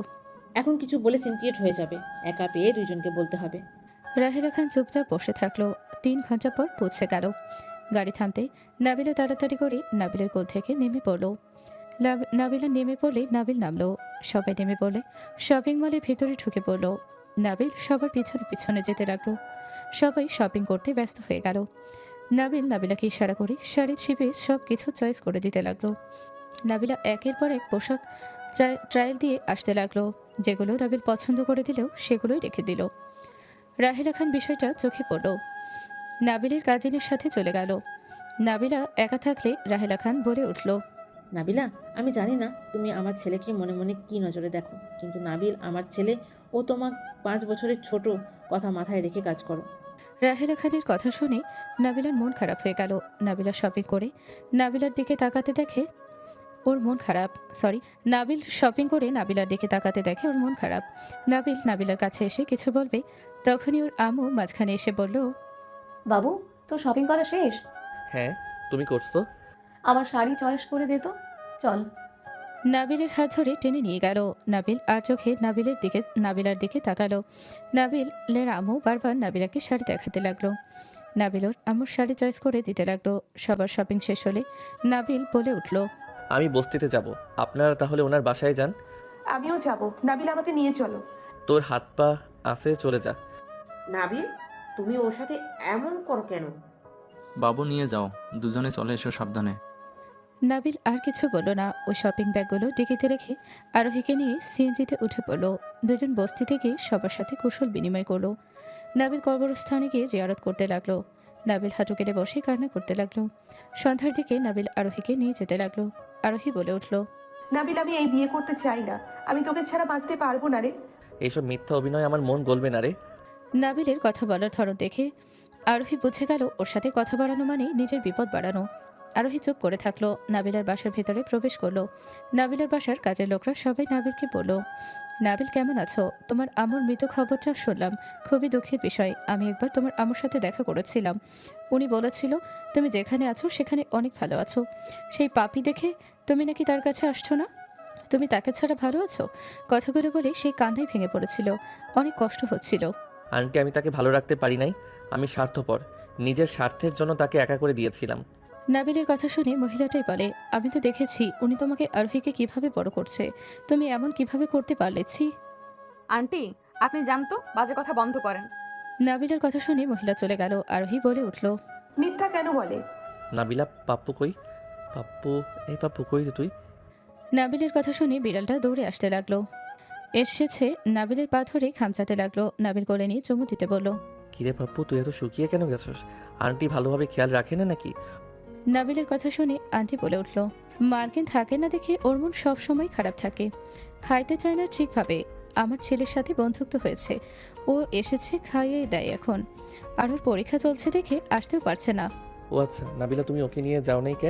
এখন কিছু বলে সিনক্রিয়েট হয়ে যাবে, একা পেয়ে দুইজনকে বলতে হবে। রাহেলা খান চুপচাপ বসে থাকলো। 3 ঘন্টা পর পৌঁছে গেল। গাড়ি থামতে নাবিলা তাড়াতাড়ি করে নাবিলের কোল থেকে নেমে পড়ল। নাবিলা নেমে পড়লে নাবিল নামলো। সবাই নেমে পড়লে শপিং মলের ভেতরে ঢুকে পড়ল। নাবিল সবার পিছনে পিছনে যেতে লাগলো। সবাই শপিং করতে ব্যস্ত হয়ে গেল। নাবিল নাবিলাকে ইশারা করে শাড়ি ছিপে সব কিছু চয়েস করে দিতে লাগলো। নাবিলা একের পর এক পোশাক ট্রায়াল দিয়ে আসতে লাগলো। যেগুলো নাবিল পছন্দ করে দিলেও সেগুলোই রেখে দিল। রাহেলা খান বিষয়টা চোখে পড়ল। নাবিলের কাজিনের সাথে চলে গেল। নাবিলা একা থাকলে রাহেলা খান বলে উঠল। নাবিলা, আমি জানি না তুমি আমার ছেলেকে মনে মনে কি নজরে দেখো, কিন্তু নাবিল আমার ছেলে, ও তোমার 5 বছরের ছোট, কথা মাথায় রেখে কাজ করো। রাহেলা খানের কথা শুনে নাবিলার মন খারাপ হয়ে গেল। নাবিলা শপিং করে নাবিলার দিকে তাকাতে দেখে ওর মন খারাপ। নাবিল শপিং করে নাবিলার দিকে তাকাতে দেখে ওর মন খারাপ। নাবিল নাবিলার কাছে এসে কিছু বলবে, তখনই ওর আম্মু মাঝখানে এসে বলল। বাবু, তোর শপিং করা শেষ? হ্যাঁ, তুমি করছো? আমার শাড়ি চয়েস করে দে তো, চল। নাবিলের হাত ধরে টেনে নিয়ে গেল। নাবিল আর চোখে নাবিলার দিকে তাকালো। নাবিলের আম্মু বারবার নাবিলাকে শাড়ি দেখাতে লাগলো। নাবিল ওর আম্মুর শাড়ি চয়েস করে দিতে লাগলো। সবার শপিং শেষ হলে নাবিল বলে উঠল। আমি বস্তিতে যাব, আপনারা তাহলে ওনার বাসায় যান। আমিও যাব, নাবিল আমাকে নিয়ে চলো। তোর হাত পা আছে, চলে যা। নাবিল, তুমি ওর সাথে এমন করো কেন? বাবু নিয়ে যাও, দুজনে চলে এসো সাবধানে। নাবিল আর কিছু বলল না। ওই শপিং ব্যাগগুলো ডিকিতে রেখে আরোহীকে নিয়ে সিএনজিতে উঠে পড়ল। দুজন বস্তি থেকে সবার সাথে কুশল বিনিময় করলো। নাবিল কবরস্থানে গিয়ে জিয়ারত করতে লাগলো। নাবিল হাঁটু কেটে বসে কান্না করতে লাগলো। সন্ধ্যার দিকে নাবিল আরোহীকে নিয়ে যেতে লাগলো। আরোহী বলে উঠল। নাবিল, আমি এই বিয়ে করতে চাই না, আমি তোকে ছাড়া বাঁচতে পারবো না রে। এইসব মিথ্যা অভিনয় আমার মন গলবে না রে। নাবিলের কথা বলার ধরন দেখে আরোহী বুঝে গেল ওর সাথে কথা বাড়ানো মানে নিজের বিপদ বাড়ানো। আরোহী চুপ করে থাকলো। নাবিলার বাসার ভেতরে প্রবেশ করলো। নাবিলার বাসার কাজের লোকরা সবাই নাবিলকে বলল। নাবিল, কেমন আছো? তোমার আম্মুর মৃত খবরটা শুনলাম, খুবই দুঃখের বিষয়। আমি একবার তোমার আম্মুর সাথে দেখা করেছিলাম। উনি বলেছিল তুমি যেখানে আছো সেখানে অনেক ভালো আছো। সেই পাপি দেখে তুমি নাকি তার কাছে আসছো না। তুমি তাকে ছাড়া ভালো আছো? কথাগুলো বলে সেই কান্নায় ভেঙে পড়েছিল। অনেক কষ্ট হচ্ছিল। আন্টি, আমি তাকে ভালো রাখতে পারি নাই। আমি স্বার্থপর, নিজের স্বার্থের জন্য তাকে একা করে দিয়েছিলাম। নাবিলের কথা শুনে মহিলাটাই বলে, আমি তো দেখেছি উনি তোমাকে আরোহীকে কিভাবে বড় করছে, তুমি এমন কিভাবে করতে পারলে? ছি। আন্টি, আপনি জানতো, বাজে কথা বন্ধ করেন। নাবিলের কথা শুনে মহিলা চলে গেল। আরোহী বলে উঠল। মিথ্যা কেন বলে? নাবিলা, পাপ্পু কই? পাপ্পু, এই পাপ্পু কই রে তুই? নাবিলের কথা শুনে বিড়ালটা দৌড়ে আসতে লাগলো। এসেছে নাবিলের পা ধরে খামচাতে লাগলো। নাবিল কোলে নিয়ে চুমু দিতে বলল। কিরে পাপ্পু, তুই এত শুকিয়ে কেন গেছস? আন্টি ভালোভাবে খেয়াল রাখে না নাকি? নাবিলের কথা শুনে আন্টি বলে উঠল। মালকিন থাকে না দেখে ওর মন সবসময় খারাপ থাকে, খাইতে চায় না ঠিকভাবে। আমার ছেলের সাথে বন্ধুত্ব হয়েছে, ও এসেছে, খাইয়ে দেয় এখন। আর ওর পরীক্ষা চলছে দেখে আসতেও পারছে না। ও আচ্ছা, নাবিলা তুমি ওকে নিয়ে যাও নাই কে?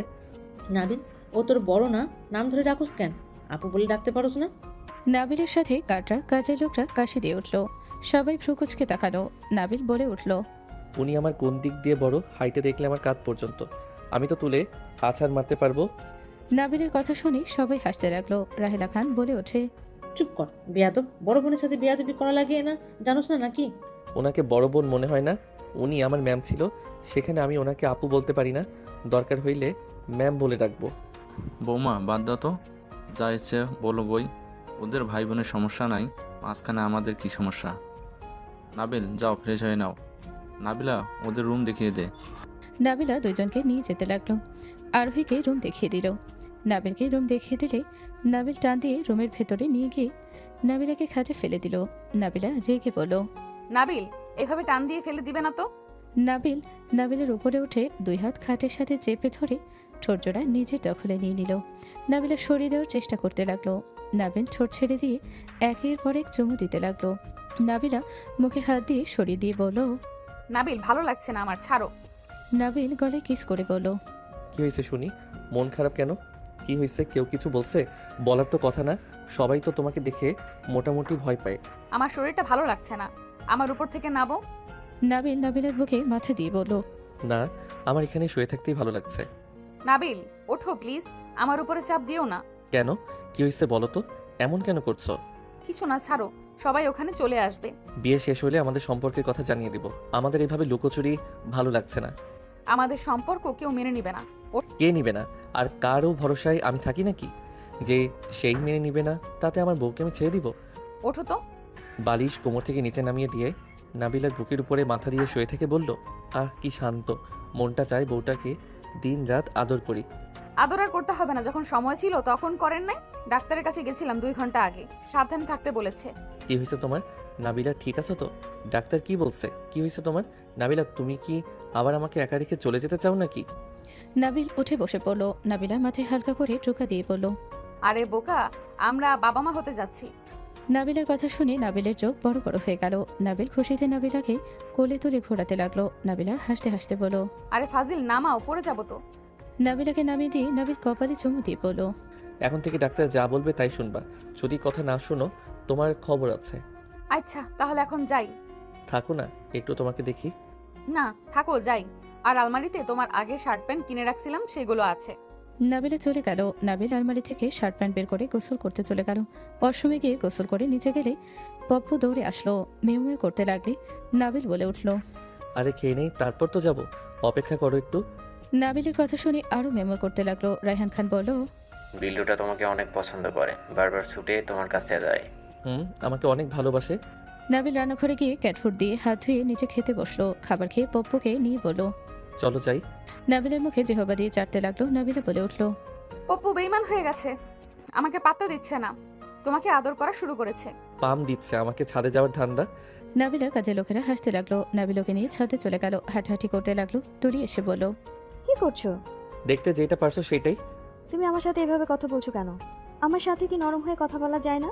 নাবিল, ও তোর বড় না, নাম ধরে ডাকুস কেন? আপু বলে ডাকতে পারোস না? নাবিলের সাথে কাজের লোকরা কাশি দিয়ে উঠল। সবাই ভ্রুকুচকে তাকালো। নাবিল বলে উঠল। উনি আমার কোন দিক দিয়ে বড়? হাইটে দেখলে আমার কাঁধ পর্যন্ত, আমি তো তুলে আছাড় মারতে পারবো। নাবিলের কথা শুনে সবাই হাসতে লাগলো। রাহেলা খান বলে ওঠে, চুপ কর বেয়াদব, বড় বোনের সাথে বেয়াদবি করা লাগে না, জানোস না নাকি? ওনাকে বড় বোন মনে হয় না? উনি আমার ম্যাম ছিল, সেখানে আমি ওনাকে আপু বলতে পারি না? দরকার হইলে ম্যাম বলে ডাকবো। বৌমা বাদ দাও তো, যা ইচ্ছে বলো বই। ওদের ভাই বোনের সমস্যা নাই, মাঝখানে আমাদের কি সমস্যা? নাবিল যাও ফ্রেশ হয়ে নাও। নাবিলা ওদের রুম দেখিয়ে দে। নাবিলা দুইজনকে নিয়ে যেতে লাগলো। আরোহীকে রুম দেখিয়ে দিল। নাবিলকে রুম দেখিয়ে দিলে নাবিল টান দিয়ে রুমের ভেতরে নিয়ে গিয়ে নাবিলাকে খাটে ফেলে দিল। নাবিলা রেগে বলল, নাবিল, এভাবে টান দিয়ে ফেলে দিবে না তো? নাবিলের উপরে উঠে দুই হাত খাটের সাথে চেপে ধরে ঠোঁটজোড়া নিজের দখলে নিয়ে নিল। নাবিলা সরিয়ে দেওয়ার চেষ্টা করতে লাগলো। নাবিল ঠোঁট ছেড়ে দিয়ে একের পর এক চুমু দিতে লাগলো। নাবিলা মুখে হাত দিয়ে সরিয়ে দিয়ে বলল, নাবিল, ভালো লাগছে না আমার, ছাড়ো। নাবিল গলায় কিস করে বলল, কি হয়েছে শুনি? মন খারাপ কেন? কি হয়েছে? কেউ কিছু বলছে? বলার তো কথা না, সবাই তো তোমাকে দেখে মোটামুটি ভয় পায়। আমার শরীরটা ভালো লাগছে না, আমার উপর থেকে নাবো। নাবিলের বুকে মাথা দিয়ে বলল, না, আমার এখানে শুয়ে থাকতেই ভালো লাগছে। নাবিল, ওঠো প্লিজ, আমার উপরে চাপ দিও না। কেন? কি হয়েছে বলো তো? এমন কেন করছো? কিছু না, ছাড়ো, সবাই ওখানে চলে আসবে। বিয়ে শেষ হলে আমাদের সম্পর্কের কথা জানিয়ে দিব। আমাদের এভাবে লুকোচুরি ভালো লাগছে না। আমাদের সম্পর্ক কেউ মেনে নিবে না। কে নিবে না? আর কারও ভরসায় আমি থাকি নাকি যে সেই মেনে নিবে না? তাতে আমার বউকে আমি ছেড়ে দিব? ওঠো তো। বালিশ কোমর থেকে নিচে নামিয়ে দিয়ে নাবিলার বুকের উপরে মাথা দিয়ে শুয়ে থেকে বলল, আহ কি শান্ত। মনটা চায় বউটাকে দিন রাত আদর করি। আদর আর করতে হবে না, যখন সময় ছিল তখন করেন নাই? ডাক্তারের কাছে গেছিলাম 2 ঘন্টা আগে, সাবধানে থাকতে বলেছে। কি হয়েছে তোমার? নাবিলা ঠিক আছো তো? ডাক্তার কি বলছে? কি হয়েছে তোমার? নাবিলা, তুমি কি আবার আমাকে একা রেখে চলে যেতে চাও নাকি? নাবিল উঠে বসে পড়ল। নাবিলা মাথায় হালকা করে টোকা দিয়ে বলল, আরে বোকা, আমরা বাবা মা হতে যাচ্ছি। নাবিলের কথা শুনে নাবিলের চোখ বড় বড় হয়ে গেল। নাবিল খুশিতে নাবিলাকে কোলে তুলে ঘোরাতে লাগলো। নাবিলা হাসতে হাসতে বলল, আরে ফাজিল, নামাও, পড়ে যাবো তো। নাবিলাকে নামিয়ে দিয়ে নাবিল কপালে চুমু দিয়ে বলল, এখন থেকে ডাক্তার যা বলবে তাই শুনবা। যদি কথা না শোনো তোমার খবর আছে। আচ্ছা, তাহলে এখন যাই। থাকো না, একটু তোমাকে দেখি। না থাকো, যাই। আর আলমারিতে তোমার আগে শার্ট প্যান্ট কিনে রাখছিলাম, সেগুলো আছে। নাবিলা চলে গেল। নাবিল আলমারি থেকে শার্ট প্যান্ট বের করে গোসল করতে চলে গেল। ওয়াশরুমে গিয়ে গোসল করে নিচে গেলে পপ্পু দৌড়ে আসলো। মেয়ে করতে লাগলে নাবিল বলে উঠল, আরে খেয়ে নেই, তারপর তো যাব। অপেক্ষা করো একটু। নাবিলের কথা শুনে আরো মেমো করতে লাগলো। রায়হান খান বলল, বিল্লুটা তোমাকে অনেক পছন্দ করে, বারবার ছুটে তোমার কাছে যায়। আমাকে অনেক ভালোবাসে। নাবিল রান্নাঘরে গিয়ে ক্যাটফুড দিয়ে হাত ধুয়ে নিচে খেতে বসলো। খাবার খেয়ে পপ্পুকে নিয়ে বলল, চলো যাই। নাবিলের মুখে জিহবা দিয়ে চাটতে লাগলো। নাবিলা বলে উঠল, পপ্পু বেইমান হয়ে গেছে, আমাকে পাত্তা দিচ্ছে না, তোমাকে আদর করা শুরু করেছে। পাম দিচ্ছে আমাকে ছাদে যাওয়ার ধান্দা। নাবিলা কাজে লোকেরা হাসতে লাগলো। নাবিলকে নিয়ে ছাদে চলে গেল। হাঁটাহাঁটি করতে লাগলো। তুরি এসে বলল, কি করছো? দেখতে যেটা পারছো সেটাই। তুমি আমার সাথে এভাবে কথা বলছো কেন? আমার সাথে কি নরম হয়ে কথা বলা যায় না?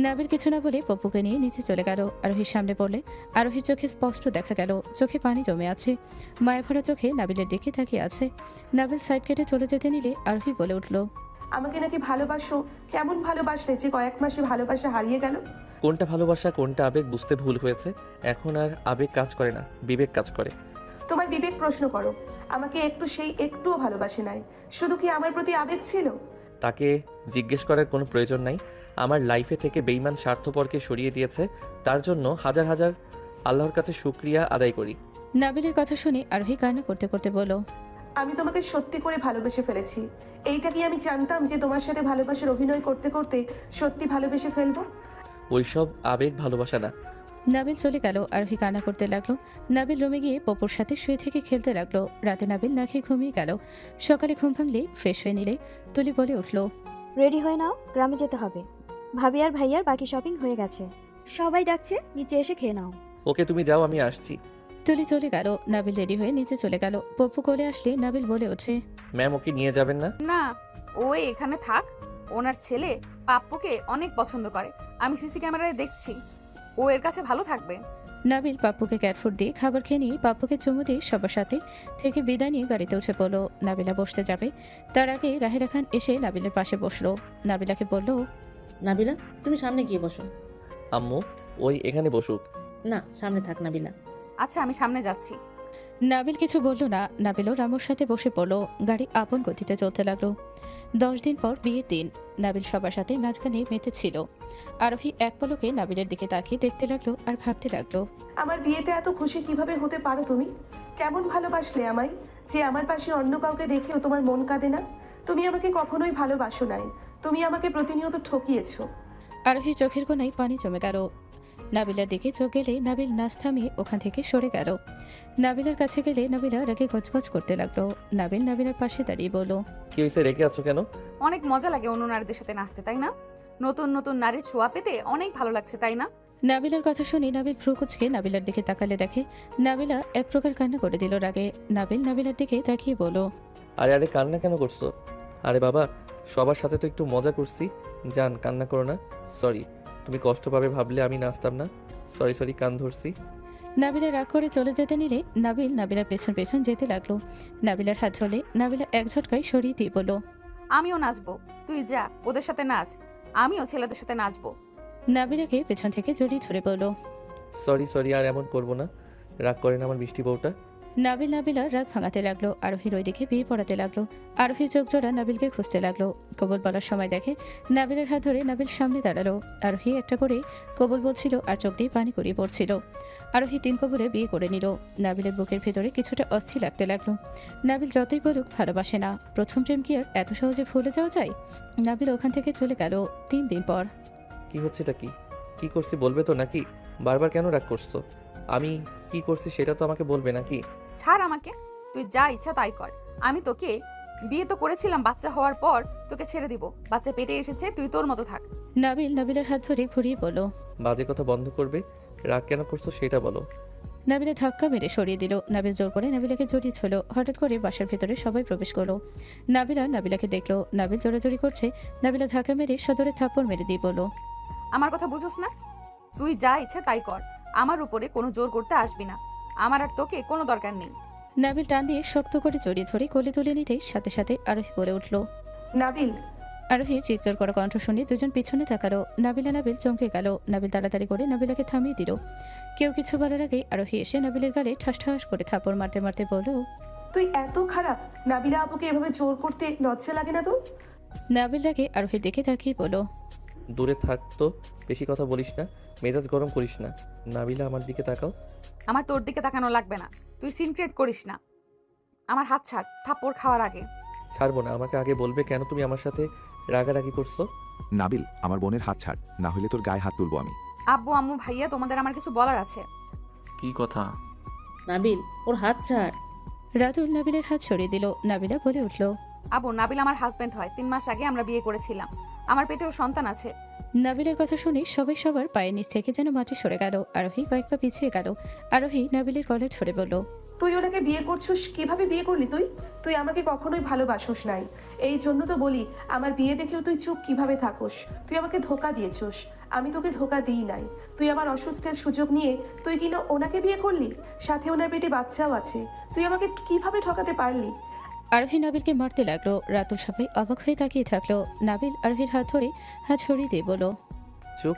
নাবিল কিছু না বলে পপ্পুকে নিয়ে নিচে চলে গেল। আরোহীর সামনে পড়লে আরোহীর চোখে স্পষ্ট দেখা গেল চোখে পানি জমে আছে। মায়া ভরা চোখে নাবিলের দিকে তাকিয়ে আছে। নাবিল সাইড কেটে চলে যেতে নিলে আরোহী বলে উঠল, আমাকে নাকি ভালোবাসো? কেমন ভালোবাসলে যে কয়েক মাসে ভালোবাসা হারিয়ে গেল? কোনটা ভালোবাসা কোনটা আবেগ বুঝতে ভুল হয়েছে। এখন আর আবেগ কাজ করে না, বিবেক কাজ করে। তোমার বিবেক প্রশ্ন করো। আমাকে একটুও ভালোবাসে নাই, শুধু কি আমার প্রতি আবেগ ছিল? তাকে জিজ্ঞেস করার কোনো প্রয়োজন নাই। আমার লাইফে থেকে বেইমান স্বার্থপরকে সরিয়ে দিয়েছে, তার জন্য হাজার হাজার আল্লাহর কাছে শুকরিয়া আদায় করি। নাবিলের কথা শুনে আরোহী কান্না করতে করতে বলল, আমি তোমাকে সত্যি করে ভালোবেসে ফেলেছি। এইটা কি আমি জানতাম যে তোমার সাথে ভালোবাসার অভিনয় করতে করতে সত্যি ভালোবেসে ফেলবো? ওইসব আবেগ ভালোবাসা না। নাবিল চলে গেল। আরোহী কান্না করতে লাগলো। নাবিল রুমে গিয়ে পপুর সাথে শুয়ে থেকে খেলতে লাগলো। রাতে নাবিল না খেয়ে ঘুমিয়ে গেল। সকালে ঘুম ভাঙলে ফ্রেশ হয়ে নিলে তুলি বলে উঠল, রেডি হয়ে নাও, গ্রামে যেতে হবে। ভাবি আর ভাইয়ার বাকি শপিং হয়ে গেছে, সবাই ডাকছে, নিচে এসে খেয়ে নাও। ওকে তুমি যাও, আমি আসছি। তুলি চলে গেল। নাবিল রেডি হয়ে নিচে চলে গেল। পপ্পু কোলে আসলে নাবিল বলে ওঠে, ম্যাম ওকে নিয়ে যাবেন না? না, ও এখানে থাক। ওনার ছেলে পাপ্পুকে অনেক পছন্দ করে, আমি সিসি ক্যামেরায় দেখছি। ও এর কাছে ভালো থাকবে। নাবিল পাপ্পুকে ক্যাটফুড দিয়ে খাবার খেয়ে নিয়ে পাপ্পুকে চুমু দিয়ে সবার সাথে থেকে বিদায় নিয়ে গাড়িতে উঠে পড়লো। নাবিলা বসতে যাবে, তার আগে রাহেলা খান এসে নাবিলের পাশে বসলো। নাবিলাকে বলল, নাবিলা তুমি সামনে গিয়ে বসো। আম্মু ওই এখানে বসুক। না, সামনে থাক নাবিলা। আচ্ছা, আমি সামনে যাচ্ছি। নাবিল কিছু বলল না। নাবিলও রামুর সাথে বসে পড়লো। গাড়ি আপন গতিতে চলতে লাগলো। 10 দিন পর বিয়ের দিন। নাবিল সবার সাথে মাঝখানে মেতেছিল। আরোহী এক পলকে নাবিলের দিকে তাকিয়ে দেখতে লাগলো আর ভাবতে লাগলো। আমার বিয়েতে এত খুশি কিভাবে হতে পারো তুমি? কেমন ভালোবাসলে আমায়, যে আমার পাশে অন্য কাউকে দেখেও তোমার মন কাঁদে না? তুমি আমাকে কখনোই ভালোবাসো নাই, তুমি আমাকে প্রতিনিয়ত ঠকিয়েছো। আরোহীর চোখের কোণায় পানি জমে গেল। নাবিলার দিকে চোখ গেলে নাবিল নাচ থামিয়ে ওখান থেকে সরে গেল। নাবিলার কাছে গেলে নাবিলা রাগে গজগজ করতে লাগলো। নাবিল নাবিলার পাশে দাঁড়িয়ে বলল, কি হয়েছে, রেখে আছো কেন? অনেক মজা লাগে অন্য নারীদের সাথে নাচতে, তাই না? নতুন নতুন নারীর ছোঁয়া পেতে অনেক ভালো লাগছে, তাই না? নাবিলার কথা শুনে নাবিল ভ্রু কুঁচকে নাবিলার দিকে তাকালে দেখে নাবিলা এক প্রকার কান্না করে দিল রাগে। নাবিল নাবিলার দিকে তাকিয়ে বলল, আরে আরে কান্না কেন করছো? আরে বাবা, সবার সাথে তো একটু মজা করছি, জান কান্না করো না। সরি, তুমি কষ্ট পাবে ভাবলে আমি নাচতাম না। সরি সরি, কান ধরছি। নাবিলা রাগ করে চলে যেতে নিলে নাবিল নাবিলার পেছন পেছন যেতে লাগলো। নাবিলার হাত ধরলে নাবিলা এক ঝটকায় সরিয়ে দিয়ে বলল, আমিও নাচবো, তুই যা ওদের সাথে নাচ, আমিও ছেলেদের সাথে নাচবো। নাবিলাকে পেছন থেকে জড়িয়ে ধরে বলল, সরি সরি, আর এমন করবো না। রাগ করেন আমার মিষ্টি বউটা। নাবিল নাবিলা রাগ ভাঙাতে লাগলো। আরোহীর ওই দিকে বিয়ে পড়াতে লাগলো। আরোহীর চোখ জোড়া নাবিলকে খুঁজতে লাগলো। কবুল বলার সময় দেখে নাবিলের হাত ধরে নাবিল সামনে দাঁড়ালো। আরোহী একটা করে কবুল বলছিল আর চোখ দিয়ে পানি গড়িয়ে পড়ছিল। আরোহী 3 কবুলে বিয়ে করে নিল। নাবিলের বুকের ভেতরে কিছুটা অস্থির লাগতে লাগলো। নাবিল যতই বলুক ভালোবাসে না। প্রথম প্রেম কি আর এত সহজে ভুলে যাওয়া যায়? নাবিল ওখান থেকে চলে গেল 3 দিন পর। কি হচ্ছে এটা? কি করছি বলবে তো নাকি? বারবার কেন রাগ করছো? আমি কি করছি সেটা তো আমাকে বলবে নাকি? ছাড় আমাকে, তুই যা ইচ্ছা তাই কর। আমি তোকে বিয়ে তো করেছিলাম, বাচ্চা হওয়ার পর তোকে ছেড়ে দিব। বাচ্চা পেটে এসেছে, তুই তোর মতো থাক। নাবিল নাবিলের হাত ধরে ঘুরিয়ে বলল, বাজে কথা বন্ধ করবে? রাগ কেন করছো সেটা বলো। নাবিলে ধাক্কা মেরে সরিয়ে দিল। নাবিল জোর করে নাবিলাকে জড়িয়ে ধরল। হঠাৎ করে বাসার ভেতরে সবাই প্রবেশ করলো। নাবিলা নাবিলাকে দেখলো। নাবিল জোরাজোরি করছে। নাবিলা ধাক্কা মেরে সদরে থাপ্পড় মেরে দিয়ে বলল, আমার কথা বুঝোস না? তুই যা ইচ্ছা তাই কর, আমার উপরে কোনো জোর করতে আসবি না। আমার আর তোকে কোনো দরকার নেই। নাবিল টান দিয়ে শক্ত করে জড়িয়ে ধরে কোলে তুলে নিতেই সাথে সাথে আরোহী বলে উঠল, নাবিল। আরোহীর চিৎকার করা কণ্ঠ শুনে দুজন পিছনে তাকালো। নাবিলা নাবিল চমকে গেল। নাবিল তাড়াতাড়ি করে নাবিলাকে থামিয়ে দিল। কেউ কিছু বলার আগে আরোহী এসে নাবিলের গালে ঠাস ঠাস করে থাপড় মারতে মারতে বলল, তুই এত খারাপ? নাবিলা আপুকে এভাবে জোর করতে লজ্জা লাগে না তোর? নাবিল রাগে আরোহীর দিকে তাকিয়ে বলল, দূরে থাক তো, বেশি কথা বলিস না, মেজাজ গরম করিস না। নাবিলা আমার দিকে তাকাও। আমার তোর দিকে তাকানো লাগবে না, তুই সিন ক্রিয়েট করিস না। আমার হাত ছাড় থাপ্পড় খাওয়ার আগে। ছাড়বো না, আমাকে আগে বলবে কেন তুমি আমার সাথে রাগারাগি করছো? নাবিল, আমার বোনের হাত ছাড়, না হলে তোর গায়ে হাত তুলবো আমি। আব্বু আম্মু ভাইয়া, তোমাদের আমার কিছু বলার আছে। কি কথা? নাবিল, ওর হাত ছাড়। রাতুল নাবিলের হাত সরিয়ে দিল। নাবিলা বলে উঠল, আব্বু, নাবিল আমার হাজবেন্ড হয়। 3 মাস আগে আমরা বিয়ে করেছিলাম, আমার পেটেও সন্তান আছে। নাবিলের কথা শুনে সবাই সবার পায়ের নিচ থেকে যেন মাটি সরে গেল। আরোহী কয়েক পা পিছিয়ে গেল। আরোহী নাবিলের গলা ধরে বলল, তুই ওনাকে বিয়ে করছিস, কিভাবে বিয়ে করলি তুই? তুই আমাকে কখনোই ভালোবাসোস নাই, এই জন্য তো বলি আমার বিয়ে দেখেও তুই চুপ কিভাবে থাকোস? তুই আমাকে ধোকা দিয়েছিস, আমি তোকে ধোকা দিই নাই। তুই আমার অসুস্থের সুযোগ নিয়ে তুই কিনা ওনাকে বিয়ে করলি, সাথে ওনার পেটে বাচ্চাও আছে। তুই আমাকে কিভাবে ঠকাতে পারলি? আরোহী নাবিলকে মারতে লাগলো। রাতুল সবাই অবাক হয়ে তাকিয়ে থাকলো। নাবিল আরোহীর হাত ধরে হাত সরিয়ে দিয়ে বলল, চুপ,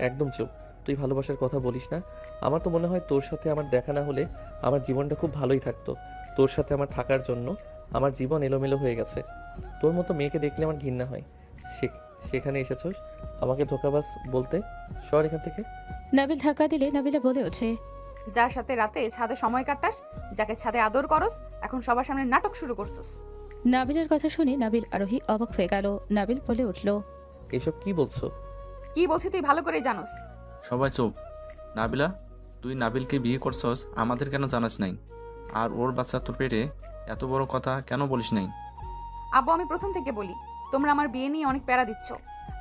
একদম চুপ। তুই ভালোবাসার কথা বলিস না। আমার তো মনে হয় তোর সাথে আমার দেখা না হলে আমার জীবনটা খুব ভালোই থাকতো। তোর সাথে আমার থাকার জন্য আমার জীবন এলোমেলো হয়ে গেছে। তোর মতো মেয়েকে দেখলে আমার ঘৃণা হয়। সেখানে এসেছোস আমাকে ধোকাবাজ বলতে। সর এখান থেকে। নাবিল ধাক্কা দিলে নাবিলা বলে ওঠে, যার সাথে রাতে ছাদে সময় কাটাস, যাকে ছাদে আদর করস, এখন সবার সামনে নাটক শুরু করছস। নাবিলের কথা শুনে নাবিল আরোহী অবাক হয়ে গেল। নাবিল বলে উঠল, এসব কি বলছো? কি বলছি তুই ভালো করে জানোস। সবাই চুপ। নাবিলা, তুই নাবিলকে বিয়ে করছস, আমাদের কেন জানাস নাই? আর ওর বাচ্চা তোর পেটে, এত বড় কথা কেন বলিস নাই? আব্বু, আমি প্রথম থেকে বলি তোমরা আমার বিয়ে নিয়ে অনেক প্যারা দিচ্ছ।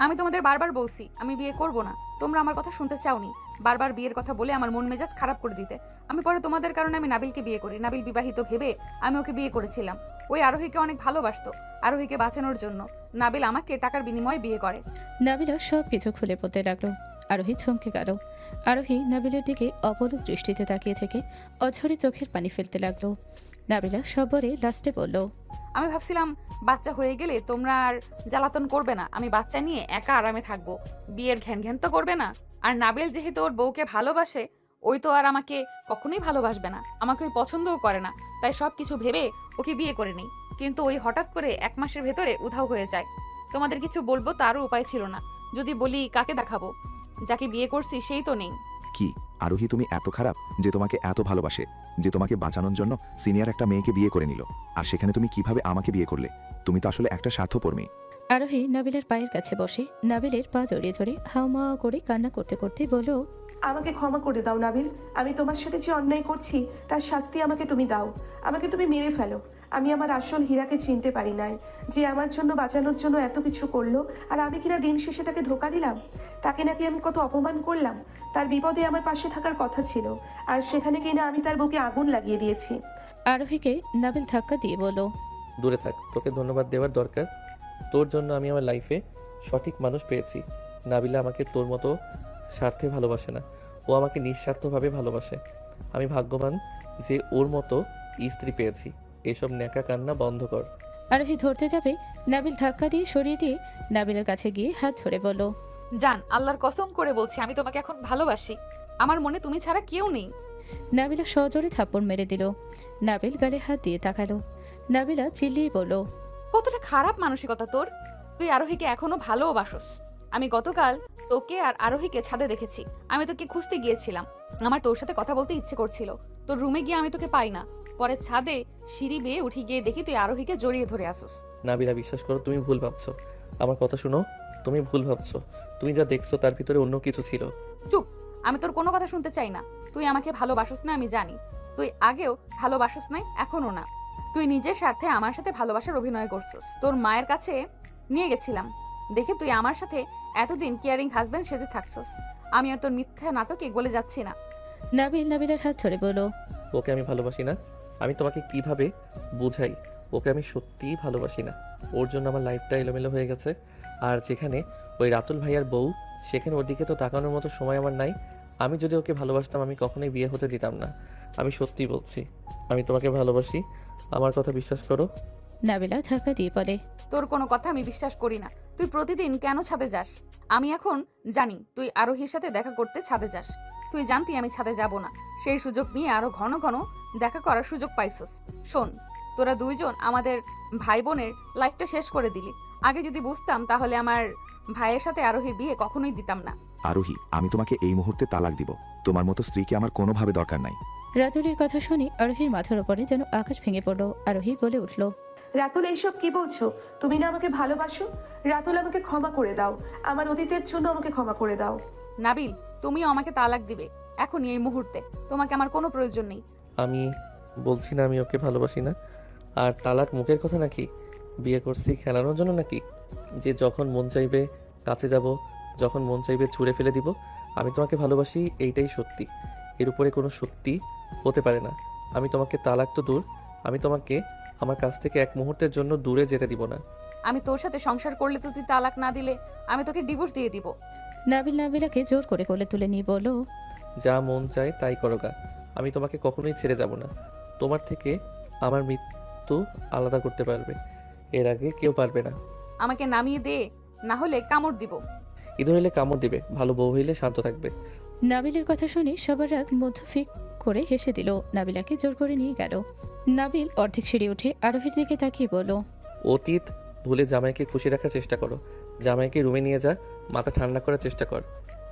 আমি তোমাদের বারবার বলছি আমি বিয়ে করব না, তোমরা আমার কথা শুনতে চাওনি। বারবার বিয়ের কথা বলে আমার মন মেজাজ খারাপ করে দিতে। আমি পরে তোমাদের কারণে আমি নাবিলকে বিয়ে করি। নাবিল বিবাহিত ভেবে আমি ওকে বিয়ে করেছিলাম। ওই আরোহীকে অনেক ভালোবাসতো। আরোহীকে বাঁচানোর জন্য নাবিল আমাকে টাকার বিনিময়ে বিয়ে করে। নাবিলা সব কিছু খুলে পড়তে লাগলো। আরোহী থমকে গেল। আরোহী নাবিলের দিকে অপলক দৃষ্টিতে তাকিয়ে থেকে অঝরে চোখের পানি ফেলতে লাগলো। নাবিলা সবরে লাস্টে বলল, আমি ভাবছিলাম বাচ্চা হয়ে গেলে তোমরা আর জ্বালাতন করবে না, আমি বাচ্চা নিয়ে একা আরামে থাকবো, বিয়ের ঘ্যান ঘ্যান তো করবে না। আর নাবিল যেহেতু ওর বউকে ভালোবাসে, ওই তো আর আমাকে কখনোই ভালোবাসবে না, আমাকে ওই পছন্দও করে না, তাই সব কিছু ভেবে ওকে বিয়ে করে নেই। কিন্তু ওই হঠাৎ করে 1 মাসের ভেতরে উধাও হয়ে যায়। তোমাদের কিছু বলবো তারও উপায় ছিল না। যদি বলি কাকে দেখাবো? যাকে বিয়ে করছি সেই তো নেই। কি আরোহী, তুমি এত খারাপ যে তোমাকে এত ভালোবাসে, যে তোমাকে বাঁচানোর জন্য সিনিয়র একটা মেয়েকে বিয়ে করে নিল, আর সেখানে তুমি কিভাবে আমাকে বিয়ে করলে? তুমি তো আসলে একটা স্বার্থপর মেয়ে। আরোহী নাবিলের পায়ের কাছে বসে নাবিলের পা জড়িয়ে ধরে হাওমা করে কান্না করতে করতে বলল, আমাকে ক্ষমা করে দাও নাবিল। আমি তোমার সাথে যে অন্যায় করছি তার শাস্তি আমাকে তুমি দাও। আমাকে তুমি মেরে ফেলো। আমি আমার আসল হীরাকে চিনতে পারি নাই, যে আমার জন্য বাঁচানোর জন্য এত কিছু করলো, আর আমি কিনা দিন শেষে তাকে ধোকা দিলাম। তাকে নাকি আমি কত অপমান করলাম। তার বিপদে আমার পাশে থাকার কথা ছিল, আর সেখানে কিনা আমি তার বুকে আগুন লাগিয়ে দিয়েছি। আরোহীকে নাবিল ধাক্কা দিয়ে বলল, দূরে থাক, তোকে ধন্যবাদ দেওয়ার দরকার। তোর জন্য আমি আমার লাইফে সঠিক মানুষ পেয়েছি। নাবিলা আমাকে তোর মতো স্বার্থে ভালোবাসে না, ও আমাকে নিঃস্বার্থভাবে ভালোবাসে। আমি ভাগ্যবান যে ওর মতো স্ত্রী পেয়েছি। এসব ন্যাকা কান্না বন্ধ কর। আরোহী ধরতে যাবে, নাবিল ধাক্কা দিয়ে সরিয়ে দিয়ে নাবিলের কাছে গিয়ে হাত ধরে বলল, জান, আল্লাহর কসম করে বলছি আমি তোমাকে এখন ভালোবাসি। আমার মনে তুমি ছাড়া কেউ নেই। নাবিলা সজোরে থাপ্পড় মেরে দিল। নাবিল গালে হাত দিয়ে তাকালো। নাবিলা চিল্লিয়ে বলল, কতটা খারাপ মানসিকতা তোর! তুই আরোহীকে এখনো ভালোবাসোস। আমি গতকাল তোকে আর আরোহীকে ছাদে দেখেছি। আমি তোকে খুঁজতে গিয়েছিলাম, আমার তোর সাথে কথা বলতে ইচ্ছে করছিল। তোর রুমে গিয়ে আমি তোকে পাই না। পরে ছাদে সিঁড়ি বেয়ে উঠে গিয়ে দেখি তুই আরোহীকে জড়িয়ে ধরে আসুস। নাবিলা, বিশ্বাস করো, তুমি ভুল ভাবছো। আমার কথা শুনো, তুমি ভুল ভাবছো। তুমি যা দেখছো তার ভিতরে অন্য কিছু ছিল। চুপ! আমি তোর কোনো কথা শুনতে চাই না। তুই আমাকে ভালোবাসোস না আমি জানি। তুই আগেও ভালোবাসোস নাই, এখনো না। তুই নিজের স্বার্থে আমার সাথে ভালোবাসার অভিনয় করছিস। তোর মায়ের কাছে নিয়ে গেছিলাম দেখে তুই আমার সাথে এতদিন কেয়ারিং হাজবেন্ড সেজে থাকছস। আমি আর তোর মিথ্যা নাটকে গলে যাচ্ছি না। নাবিল নাবিলার হাত ধরে বলল, ওকে আমি ভালোবাসি না। আমি তোমাকে কিভাবে বুঝাই? ওকে আমি সত্যিই ভালোবাসি না। ওর জন্য আমার লাইফটা এলোমেলো হয়ে গেছে। আর যেখানে ওই রাতুল ভাইয়ার বউ, সেখানে ওর দিকে তো তাকানোর মতো সময় আমার নাই। আমি যদি ওকে ভালোবাসতাম আমি কখনোই বিয়ে হতে দিতাম না। আমি সত্যি বলছি, আমি তোমাকে ভালোবাসি। আমার কথা বিশ্বাস করো। নাবিলা ধাক্কা দিয়ে বলে, তোর কোনো কথা আমি বিশ্বাস করি না। তুই প্রতিদিন কেন ছাদে যাস? আমি এখন জানি তুই আরোহীর সাথে দেখা করতে ছাদে যাস। তুই জানতি আমি ছাদে যাব না, সেই সুযোগ নিয়ে আরো ঘন ঘন দেখা করার সুযোগ পাইছস। শোন, তোরা দুইজন আমাদের ভাই বোনের লাইফটা শেষ করে দিলি। আগে যদি বুঝতাম তাহলে আমার ভাইয়ের সাথে আরোহীর বিয়ে কখনোই দিতাম না। আরোহী, আমি তোমাকে এই মুহূর্তে তালাক দিব। তোমার মতো স্ত্রীকে আমার কোনোভাবে দরকার নাই। রাতুলের কথা শুনে আরোহীর মাথার উপরে যেন আকাশ ভেঙে পড়ল। আরোহী বলে উঠল, রাতুল, এইসব কি বলছো? তুমি না আমাকে ভালোবাসো? রাতুল, আমাকে ক্ষমা করে দাও। আমার অতীতের জন্য আমাকে ক্ষমা করে দাও। নাবিল, তুমিও আমাকে তালাক দিবে এখনই, এই মুহূর্তে। তোমাকে আমার কোনো প্রয়োজন নেই। আমি বলছি না আমি ওকে ভালোবাসি না। আর তালাক মুখের কথা নাকি? বিয়ে করছি খেলানোর জন্য নাকি? যে যখন মন চাইবে কাছে যাব, যখন মন চাইবে ছুঁড়ে ফেলে দিব। আমি তোমাকে ভালোবাসি, এইটাই সত্যি। এর উপরে কোনো সত্যি হতে পারে না। আমি তোমাকে তালাক তো দূর, আমি তোমাকে আমার কাছ থেকে এক মুহূর্তের জন্য দূরে যেতে দিব না। আমি তোর সাথে সংসার করলে তো তুই তালাক না দিলে আমি তোকে ডিভোর্স দিয়ে দিব। নাবিল নাবিলাকে জোর করে কোলে তুলে নিয়ে বলল, যা মন চায় তাই করো গা। আমি তোমাকে কখনোই ছেড়ে যাব না। তোমার থেকে আমার মৃত্যু আলাদা করতে পারবে, এর আগে কেউ পারবে না। আমাকে নামিয়ে দে, না হলে কামড় দিব। ইঁদুর হইলে কামড় দিবে, ভালো বউ হইলে শান্ত থাকবে। নাবিলের কথা শুনে সবার রাগ মধ্যফিক করে হেসে দিল। নাবিলাকে জোর করে নিয়ে গেল। নাবিল অর্ধেক সিঁড়ি উঠে আরোহীর দিকে তাকিয়ে বলল, অতীত ভুলে জামাইকে খুশি রাখার চেষ্টা করো। জামাইকে রুমে নিয়ে যা, মাথা ঠান্ডা করার চেষ্টা কর।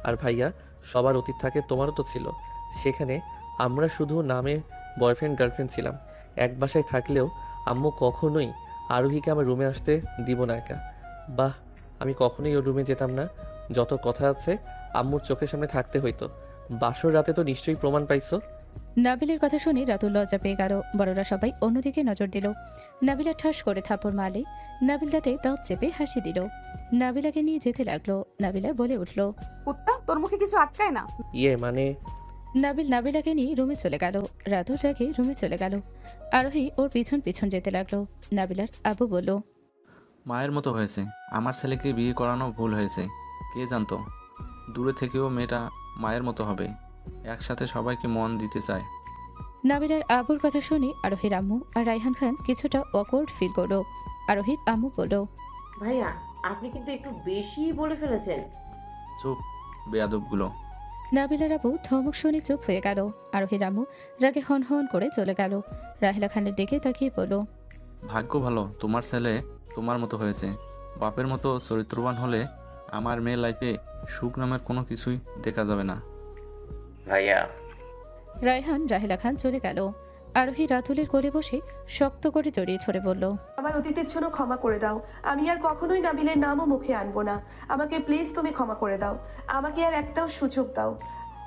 আর ভাইয়া, সবার অতীত থাকে, তোমারও তো ছিল। সেখানে আমরা শুধু নামে বয়ফ্রেন্ড গার্লফ্রেন্ড ছিলাম। এক বাসায় থাকলেও আম্মু কখনোই আরোহীকে আমার রুমে আসতে দিব না একা। বাহ, আমি কখনোই ওর রুমে যেতাম না। যত কথা আছে আম্মুর চোখের সামনে থাকতে হইতো। বাসর রাতে তো নিশ্চয়ই প্রমাণ পাইছো। নাবিলের কথা শুনে রাতুল লজ্জা পেয়ে গেল। বড়রা সবাই অন্যদিকে নজর দিল। নাবিলা ঠাস করে থাপড় মারলে নাবিল তাতে দাঁত চেপে হাসি দিল। নাবিলাকে নিয়ে যেতে লাগলো। নাবিলা বলে উঠল, কুত্তা, তোর মুখে কিছু আটকায় না? ইয়ে মানে। নাবিল নাবিলাকে নিয়ে রুমে চলে গেল। রাতুল রাগে রুমে চলে গেল। আরোহী ওর পিছন পিছন যেতে লাগলো। নাবিলার আব্বু বলল, মায়ের মতো হয়েছে। আমার ছেলেকে বিয়ে করানো ভুল হয়েছে। কে জানতো দূরে থেকেও মেয়েটা মায়ের মতো হবে। একসাথে সবাইকে মন দিতে চায়। নাবিলার আব্বুর কথা শুনে আরোহীর আম্মু আর রায়হান খান কিছুটা অকওয়ার্ড ফিল করলো। আরোহীর আম্মু বলল, ভাইয়া, আপনি কিন্তু একটু বেশি বলে ফেলেছেন। চুপ, বেয়াদবগুলো। নাবিলার আপু ধমক শুনে চুপ হয়ে গেল। আরোহীর আম্মু রাগে হন হন করে চলে গেল। রাহেলা খানের দিকে তাকিয়ে বলল, ভাগ্য ভালো তোমার ছেলে তোমার মতো হয়েছে। বাপের মতো চরিত্রবান হলে আমার মেয়ের লাইফে সুখ নামের কোনো কিছুই দেখা যাবে না। ভাইয়া, রায়হান রাহেলা খান চলে গেল। আরোহী রাতুলের কোলে বসে শক্ত করে জড়িয়ে ধরে বলল, আমার অতীতের জন্য ক্ষমা করে দাও। আমি আর কখনোই নাবিলের নামও মুখে আনবো না। আমাকে প্লিজ তুমি ক্ষমা করে দাও। আমাকে আর একটাও সুযোগ দাও।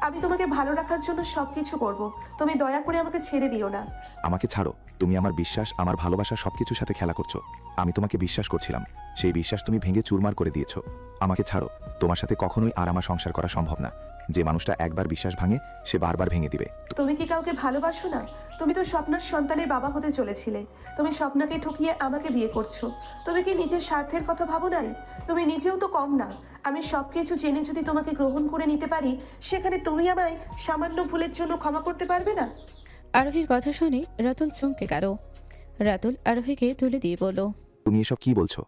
আমি তোমাকে ভালো রাখার জন্য সবকিছু করব। তুমি দয়া করে আমাকে ছেড়ে দিও না। আমাকে ছাড়ো। তুমি আমার বিশ্বাস, আমার ভালোবাসা সবকিছুর সাথে খেলা করছো। আমি তোমাকে বিশ্বাস করছিলাম, সেই বিশ্বাস তুমি ভেঙে চুরমার করে দিয়েছো। আমাকে ছাড়ো। তোমার সাথে কখনোই আর আমার সংসার করা সম্ভব না। যে মানুষটা একবার বিশ্বাস ভাঙে সে বারবার ভেঙে দিবে। তুমি কি কাউকে ভালোবাসো না? তুমি তো স্বপ্নার সন্তানের বাবা হতে চলেছিলে। তুমি স্বপ্নাকে ঠকিয়ে আমাকে বিয়ে করছো। তুমি কি নিজের স্বার্থের কথা ভাবো নাই? তুমি নিজেও তো কম না। আমি সবকিছু জেনে যদি তোমাকে গ্রহণ করে নিতে পারি, সেখানে তুমি আমায় সামান্য ভুলের জন্য ক্ষমা করতে পারবে না? আরোহীর কথা শুনে রাতুল চমকে গেল। রাতুল আরোহীকে তুলে দিয়ে বলল, তুমি এসব কি বলছো?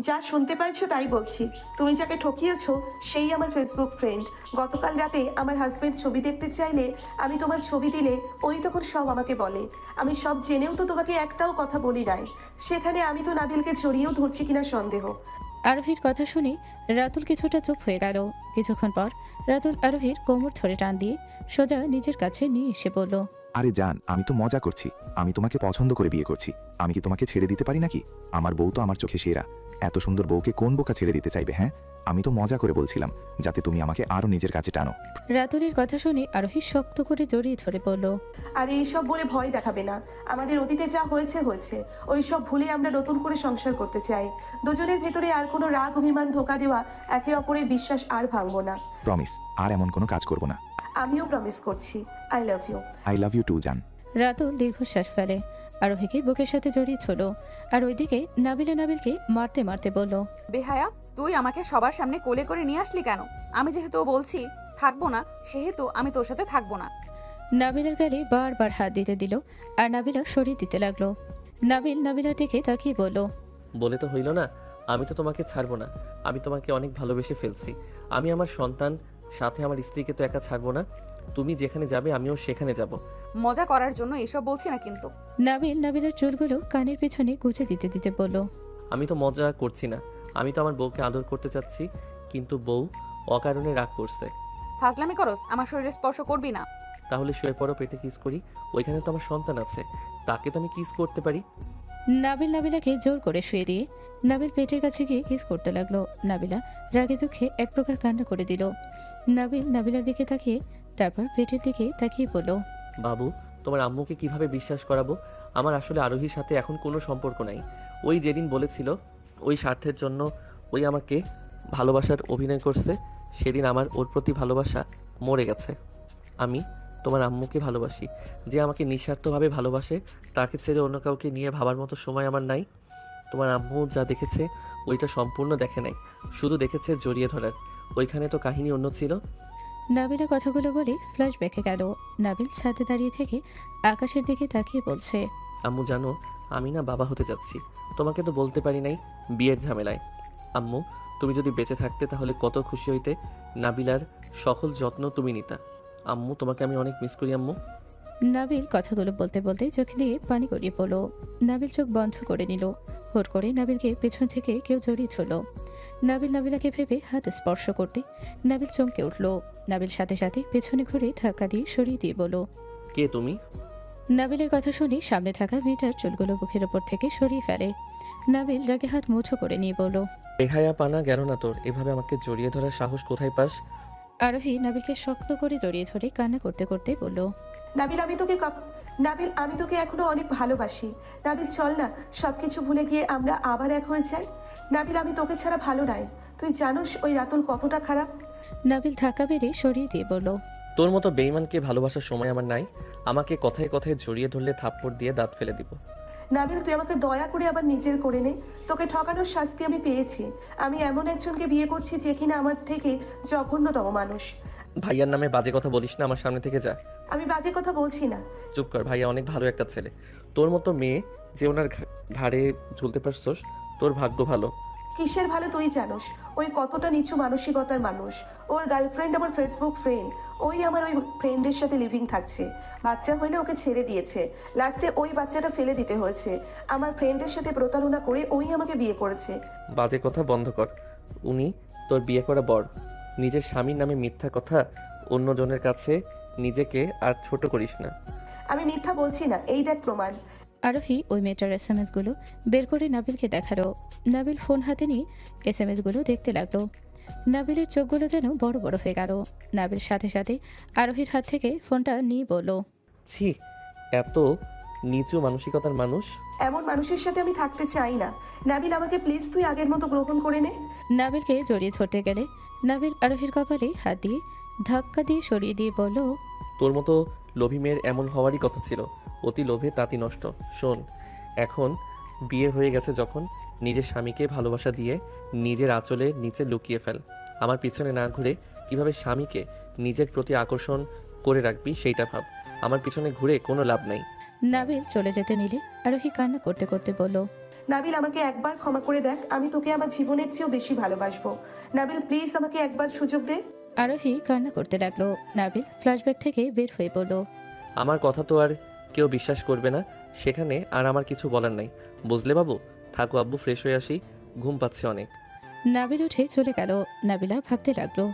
যা শুনতে পাইছো তাই বলছি। তুমি যাকে ঠকিয়েছো সেই আমার ফেসবুক ফ্রেন্ড। গতকাল রাতে আমার হাজবেন্ড ছবি দেখতে চাইলে আমি তোমার ছবি দিলে ওই তখন সব আমাকে বলে। আমি সব জেনেও তো তোমাকে একটাও কথা বলি নাই। সেখানে আমি তো নাবিলকে জড়িয়েও ধরছি কিনা সন্দেহ। আরোহীর কথা শুনে রাতুল কিছুটা চুপ হয়ে গেল। কিছুক্ষণ পর রাতুল আরোহীর কোমর ধরে টান দিয়ে সোজা নিজের কাছে নিয়ে এসে বলল, আরে জান, আমি তো মজা করছি। আমি তোমাকে পছন্দ করে বিয়ে করছি। আমি কি তোমাকে ছেড়ে দিতে পারি নাকি? আমার বউ তো আমার চোখে সেরা। এত সুন্দর বউকে কোন বোকা ছেড়ে দিতে চাইবে? হ্যাঁ, আমি তো মজা করে বলছিলাম যাতে তুমি আমাকে আরো নিজের কাছে টানো। রাতুলের কথা শুনে আরোহী শক্ত করে জড়িয়ে ধরে বলল, আর এইসব বলে ভয় দেখাবে না। আমাদের অতীতে যা হয়েছে হয়েছে। ওই সব ভুলে আমরা নতুন করে সংসার করতে চাই। দুজনের ভেতরে আর কোনো রাগ অভিমান ধোঁকা দেওয়া, একে অপরের বিশ্বাস আর ভাঙবো না। প্রমিস, আর এমন কোনো কাজ করব না। আমিও প্রমিস করছি। I love you. I love you too জান। রাতুল দীর্ঘশ্বাস ফেলে আরোহীকে বুকের সাথে জড়িয়ে ধরল। আর ওইদিকে নাবিলকে মারতে মারতে বলল, বেহায়া, তুই আমাকে সবার সামনে কোলে করে নিয়ে আসলি কেন? আমি যেহেতু বলছি থাকবো না, সেহেতু আমি তোর সাথে থাকবো না। নাবিলের গালে বারবার হাত দিতে দিল আর নাবিলা সরিয়ে দিতে লাগলো। নাবিলার দিকে তাকিয়ে বলল, বলে তো হইল না, আমি তো তোমাকে ছাড়বো না। আমি তোমাকে অনেক ভালোবেসে ফেলছি। আমি আমার সন্তান সাথে আমার স্ত্রীকে তো একা ছাড়বো না। তুমি যেখানে যাবে আমিও সেখানে যাব। মজা করার জন্য এসব বলছি না কিন্তু। নাবিলার চুলগুলো কানের পেছনে গুছে দিতে দিতে বলল, আমি তো মজা করছি না। আমি তো আমার বউকে আদর করতে চাচ্ছি, কিন্তু বউ অকারণে রাগ করছে। ফাজলামি করস, আমার শরীরে স্পর্শ করবি না। তাহলে শুয়ে পড়ো, পেটে কিস করি। ওইখানে তো আমার সন্তান আছে, তাকে তো আমি কিস করতে পারি। নাবিলাকে জোর করে শুয়ে দিয়ে নাবিল পেটের কাছে গিয়ে কিস করতে লাগলো। নাবিলা রাগে দুঃখে এক প্রকার কান্না করে দিল। নাবিলার দিকে তাকিয়ে তারপর পেটের দিকে তাকিয়ে বলল, বাবু, তোমার আম্মুকে কিভাবে বিশ্বাস করাবো? আমার আসলে আরোহীর সাথে এখন কোনো সম্পর্ক নাই। ওই যেদিন বলেছিল ওই স্বার্থের জন্য ওই আমাকে ভালোবাসার অভিনয় করছে, সেদিন আমার ওর প্রতি ভালোবাসা মরে গেছে। আমি তোমার আম্মুকে ভালোবাসি। যে আমাকে নিঃস্বার্থভাবে ভালোবাসে, তাকে ছেড়ে অন্য কাউকে নিয়ে ভাবার মতো সময় আমার নাই। তোমার আম্মু যা দেখেছে ওইটা সম্পূর্ণ দেখে নাই, শুধু দেখেছে জড়িয়ে ধরার। ওইখানে তো কাহিনী অন্য ছিল। নাবিলা কথাগুলো বলে ফ্ল্যাশব্যাকে গেল। নাবিল ছাদে দাঁড়িয়ে থেকে আকাশের দিকে তাকিয়ে বলছে, আম্মু জানো, আমি না বাবা হতে যাচ্ছি। তোমাকে তো বলতে পারি নাই বিয়ের ঝামেলায়। আম্মু, তুমি যদি বেঁচে থাকতে তাহলে কত খুশি হইতে। নাবিলার সকল যত্ন তুমি নিতা। আম্মু, তোমাকে আমি অনেক মিস করি আম্মু। নাবিল কথাগুলো বলতে বলতে চোখে দিয়ে পানি গড়িয়ে পড়ল। নাবিল চোখ বন্ধ করে নিল। হুট করে নাবিলকে পেছন থেকে কেউ জড়িয়ে ধরল। নাবিলাকে ভেবে হাত স্পর্শ করতে নাবিল চমকে উঠল। নাবিল সাথে সাথে পেছনে ঘুরে ধাক্কা দিয়ে সরিয়ে দিয়ে বলল, কে তুমি? নাবিলের কথা শুনে সামনে থাকা মেয়েটার চুলগুলো বুকের ওপর থেকে সরিয়ে ফেলে। নাবিল রাগে হাত মুঠো করে নিয়ে বলল, রেহায়া পানা গেল না তোর। এভাবে আমাকে জড়িয়ে ধরার সাহস কোথায় পাস? আরোহী নাবিলকে শক্ত করে জড়িয়ে ধরে কান্না করতে করতে বলল, নাবিল, আমি তোকে এখনো অনেক ভালোবাসি। নাবিল, চল না, সবকিছু ভুলে গিয়ে আমরা আবার এক হয়ে যাই। নাবিল, আমি তোকে ছাড়া ভালো নাই। তুই জানোস ওই রাতুল কতটা খারাপ। নাবিল ধাক্কা বেড়ে সরিয়ে দিয়ে বলল, তোর মতো বেঈমানকে ভালোবাসার সময় আমার নাই। আমাকে কথায় কথায় জড়িয়ে ধরলে থাপ্পড় দিয়ে দাঁত ফেলে দিব। নাবিল, তুই আমাকে দয়া করে আবার নিজের করে নে। তোকে ঠকানোর শাস্তি আমি পেয়েছি। আমি এমন একজনকে বিয়ে করছি যে কিনা আমার থেকে জঘন্যতম মানুষ। ভাইয়ার নামে বাজে কথা বলিস না, আমার সামনে থেকে যা। আমি বাজে কথা বলছি না। চুপ কর। ভাইয়া অনেক ভালো একটা ছেলে। তোর মতো মেয়ে যে ওনার ঘাড়ে ঝুলতে পারছস, তোর ভাগ্য ভালো। কিসের ভালো তুই জানোস। ওই কতটা নিচু মানসিকতার মানুষ। ওর গার্লফ্রেন্ড আমার ফেসবুক ফ্রেন্ড, ওই আমার ওই ফ্রেন্ডের সাথে লিভিং থাকছে। বাচ্চা হলে ওকে ছেড়ে দিয়েছে, লাস্টে ওই বাচ্চাটা ফেলে দিতে হয়েছে। আমার ফ্রেন্ডের সাথে প্রতারণা করে ওই আমাকে বিয়ে করেছে। বাজে কথা বন্ধ কর। উনি তোর বিয়ে করা বর। নিজের স্বামীর নামে মিথ্যা কথা অন্যজনের কাছে নিজেকে আর ছোট করিস না। আমি মিথ্যা বলছি না, এই দেখ প্রমাণ। আরোহী ওই মেয়েটার এসএমএসগুলো বের করে নাবিলকে দেখালো। নাবিল ফোন হাতে নিয়ে এসএমএসগুলো দেখতে লাগলো। নাবিলের চোখগুলো যেন বড় বড় হয়ে গেল। নাবিল সাথে সাথে আরোহীর হাত থেকে ফোনটা নিয়ে বলল, ছি, এত নিচু মানসিকতার মানুষ। এমন মানুষের সাথে আমি থাকতে চাই না। নাবিল, আমাকে প্লিজ তুই আগের মতো গ্রহণ করে নে। নাবিলকে জড়িয়ে ধরতে গেলে নাবিল আরোহীর কপালে হাত দিয়ে ধাক্কা দিয়ে সরিয়ে দিয়ে বলল, তোর মতো লোভী মেয়ের এমন হওয়ারই কথা ছিল। অতি লোভে তাঁতি নষ্ট। শোন, এখন বিয়ে হয়ে গেছে যখন, নিজের স্বামীকে ভালোবাসা দিয়ে নিজের আঁচলে নিচে লুকিয়ে ফেল। আমার পিছনে না ঘুরে কিভাবে স্বামীকে নিজের প্রতি আকর্ষণ করে রাখবি সেইটা ভাব। আমার পিছনে ঘুরে কোনো লাভ নাই। নাবিল চলে যেতে নিলে আরোহী কান্না করতে করতে বলল, নাবিল, আমাকে একবার ক্ষমা করে দেখ, আমি তোকে আমার জীবনের চেয়েও বেশি ভালোবাসবো। নাবিল প্লিজ, আমাকে একবার সুযোগ দে। আরোহী কান্না করতে লাগলো। নাবিল ফ্ল্যাশব্যাক থেকে বের হয়ে পড়ল। আমার কথা তো আর কেউ বিশ্বাস করবে না, সেখানে আর আমার কিছু বলার নাই, বুঝলে বাবু? থাকো আব্বু, ফ্রেশ হয়ে আসি, ঘুম পাচ্ছে অনেক। নাবিল উঠে চলে গেল। নাবিলা ভাবতে লাগলো,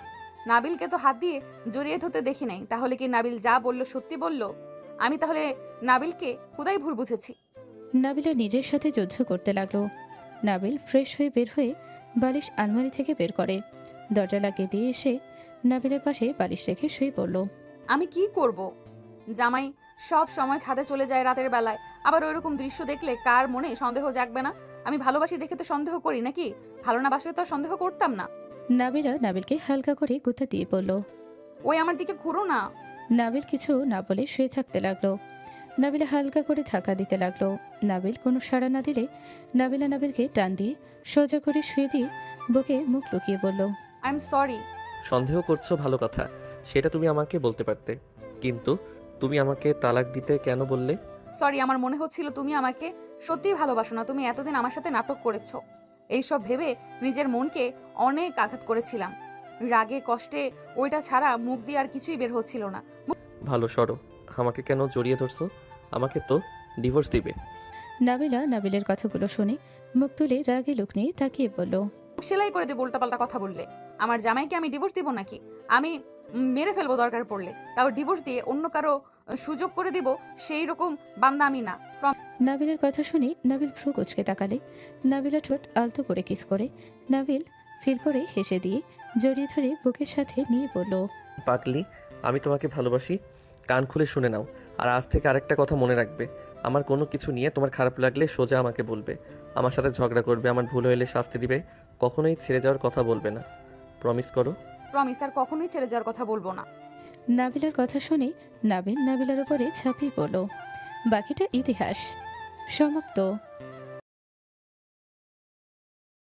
নাবিলকে তো হাত দিয়ে জড়িয়ে ধরতে দেখি নাই, তাহলে কি নাবিল যা বলল সত্যি বলল? আমি তাহলে নাবিলকে খুদাই ভুল বুঝেছি। নাবিলা নিজের সাথে যুদ্ধ করতে লাগলো। নাবিল ফ্রেশ হয়ে বের হয়ে বালিশ আলমারি থেকে বের করে, দরজা লাগিয়ে দিয়ে এসে নাবিলের পাশে বালিশ রেখে শুয়ে পড়ল। আমি কি করব? জামাই সব সময় ছাদে চলে যায় রাতের বেলায়, আবার ওইরকম দৃশ্য দেখলে কার মনে সন্দেহ জাগবে না? আমি ভালোবাসি দেখে তো সন্দেহ করি নাকি? ভালো না বাসলে তো আর সন্দেহ করতাম না। নাবিলা নাবিলকে হালকা করে গুঁতা দিয়ে পড়ল। ওই আমার দিকে ঘুরো না। নাবিল কিছু না বলে শুয়ে থাকতে লাগলো। নাবিলা হালকা করে ধাক্কা দিতে লাগলো। নাবিল কোনো সাড়া না দিলে নাবিলা নাবিলকে টান দিয়ে সোজা করে শুয়ে দিয়ে বুকে মুখ লুকিয়ে বলল, আই এম সরি। সন্দেহ করছো ভালো কথা, সেটা তুমি আমাকে বলতে পারতে, কিন্তু তুমি আমাকে তালাক দিতে কেন বললে? সরি, আমার মনে হচ্ছিল তুমি আমাকে সত্যিই ভালোবাসো না। তুমি এতদিন আমার সাথে নাটক করেছো। এইসব ভেবে নিজের মনকে অনেক আঘাত করেছিলাম। রাগে কষ্টে ওইটা ছাড়া মুখ দিয়ে আর কিছুই বের হচ্ছিল না। ভালো, সরো। আমাকে কেন জড়িয়ে ধরছো? আমাকে তো ডিভোর্স দিবে। নাবিলা নাবিলের কথাগুলো শুনে মুখ তুলে রাগে লোক নিয়ে তাকিয়ে বলল, সেলাই করে দেবো উল্টাপাল্টা কথা বললে। আমার জামাইকে আমি ডিভোর্স দিব নাকি? আমি মেরে ফেলবো দরকার পড়লে, তাও ডিভোর্স দিয়ে অন্য কারো সুযোগ করে দিব, সেই রকম বান্দা আমি না। নাবিলের কথা শুনে নাবিল ভ্রু কুঁচকে তাকালে নাবিলা ঠোঁট আলতো করে কিস করে নাবিল ফিল করে হেসে দিয়ে জড়িয়ে ধরে বুকের সাথে নিয়ে বলল, পাগলি, আমি তোমাকে ভালোবাসি, কান খুলে শুনে নাও। আর আজ থেকে আরেকটা কথা মনে রাখবে, আমার কোনো কিছু নিয়ে তোমার খারাপ লাগলে সোজা আমাকে বলবে, আমার সাথে ঝগড়া করবে, আমার ভুল হইলে শাস্তি দিবে, কখনোই ছেড়ে যাওয়ার কথা বলবে না। প্রমিস করো? প্রমিস, আর কখনোই ছেড়ে যাওয়ার কথা বলবো না। নাবিলার কথা শুনে নাবিল নাবিলার উপরে ঝাঁপিয়ে পড়ল। বাকিটা ইতিহাস। সমাপ্ত।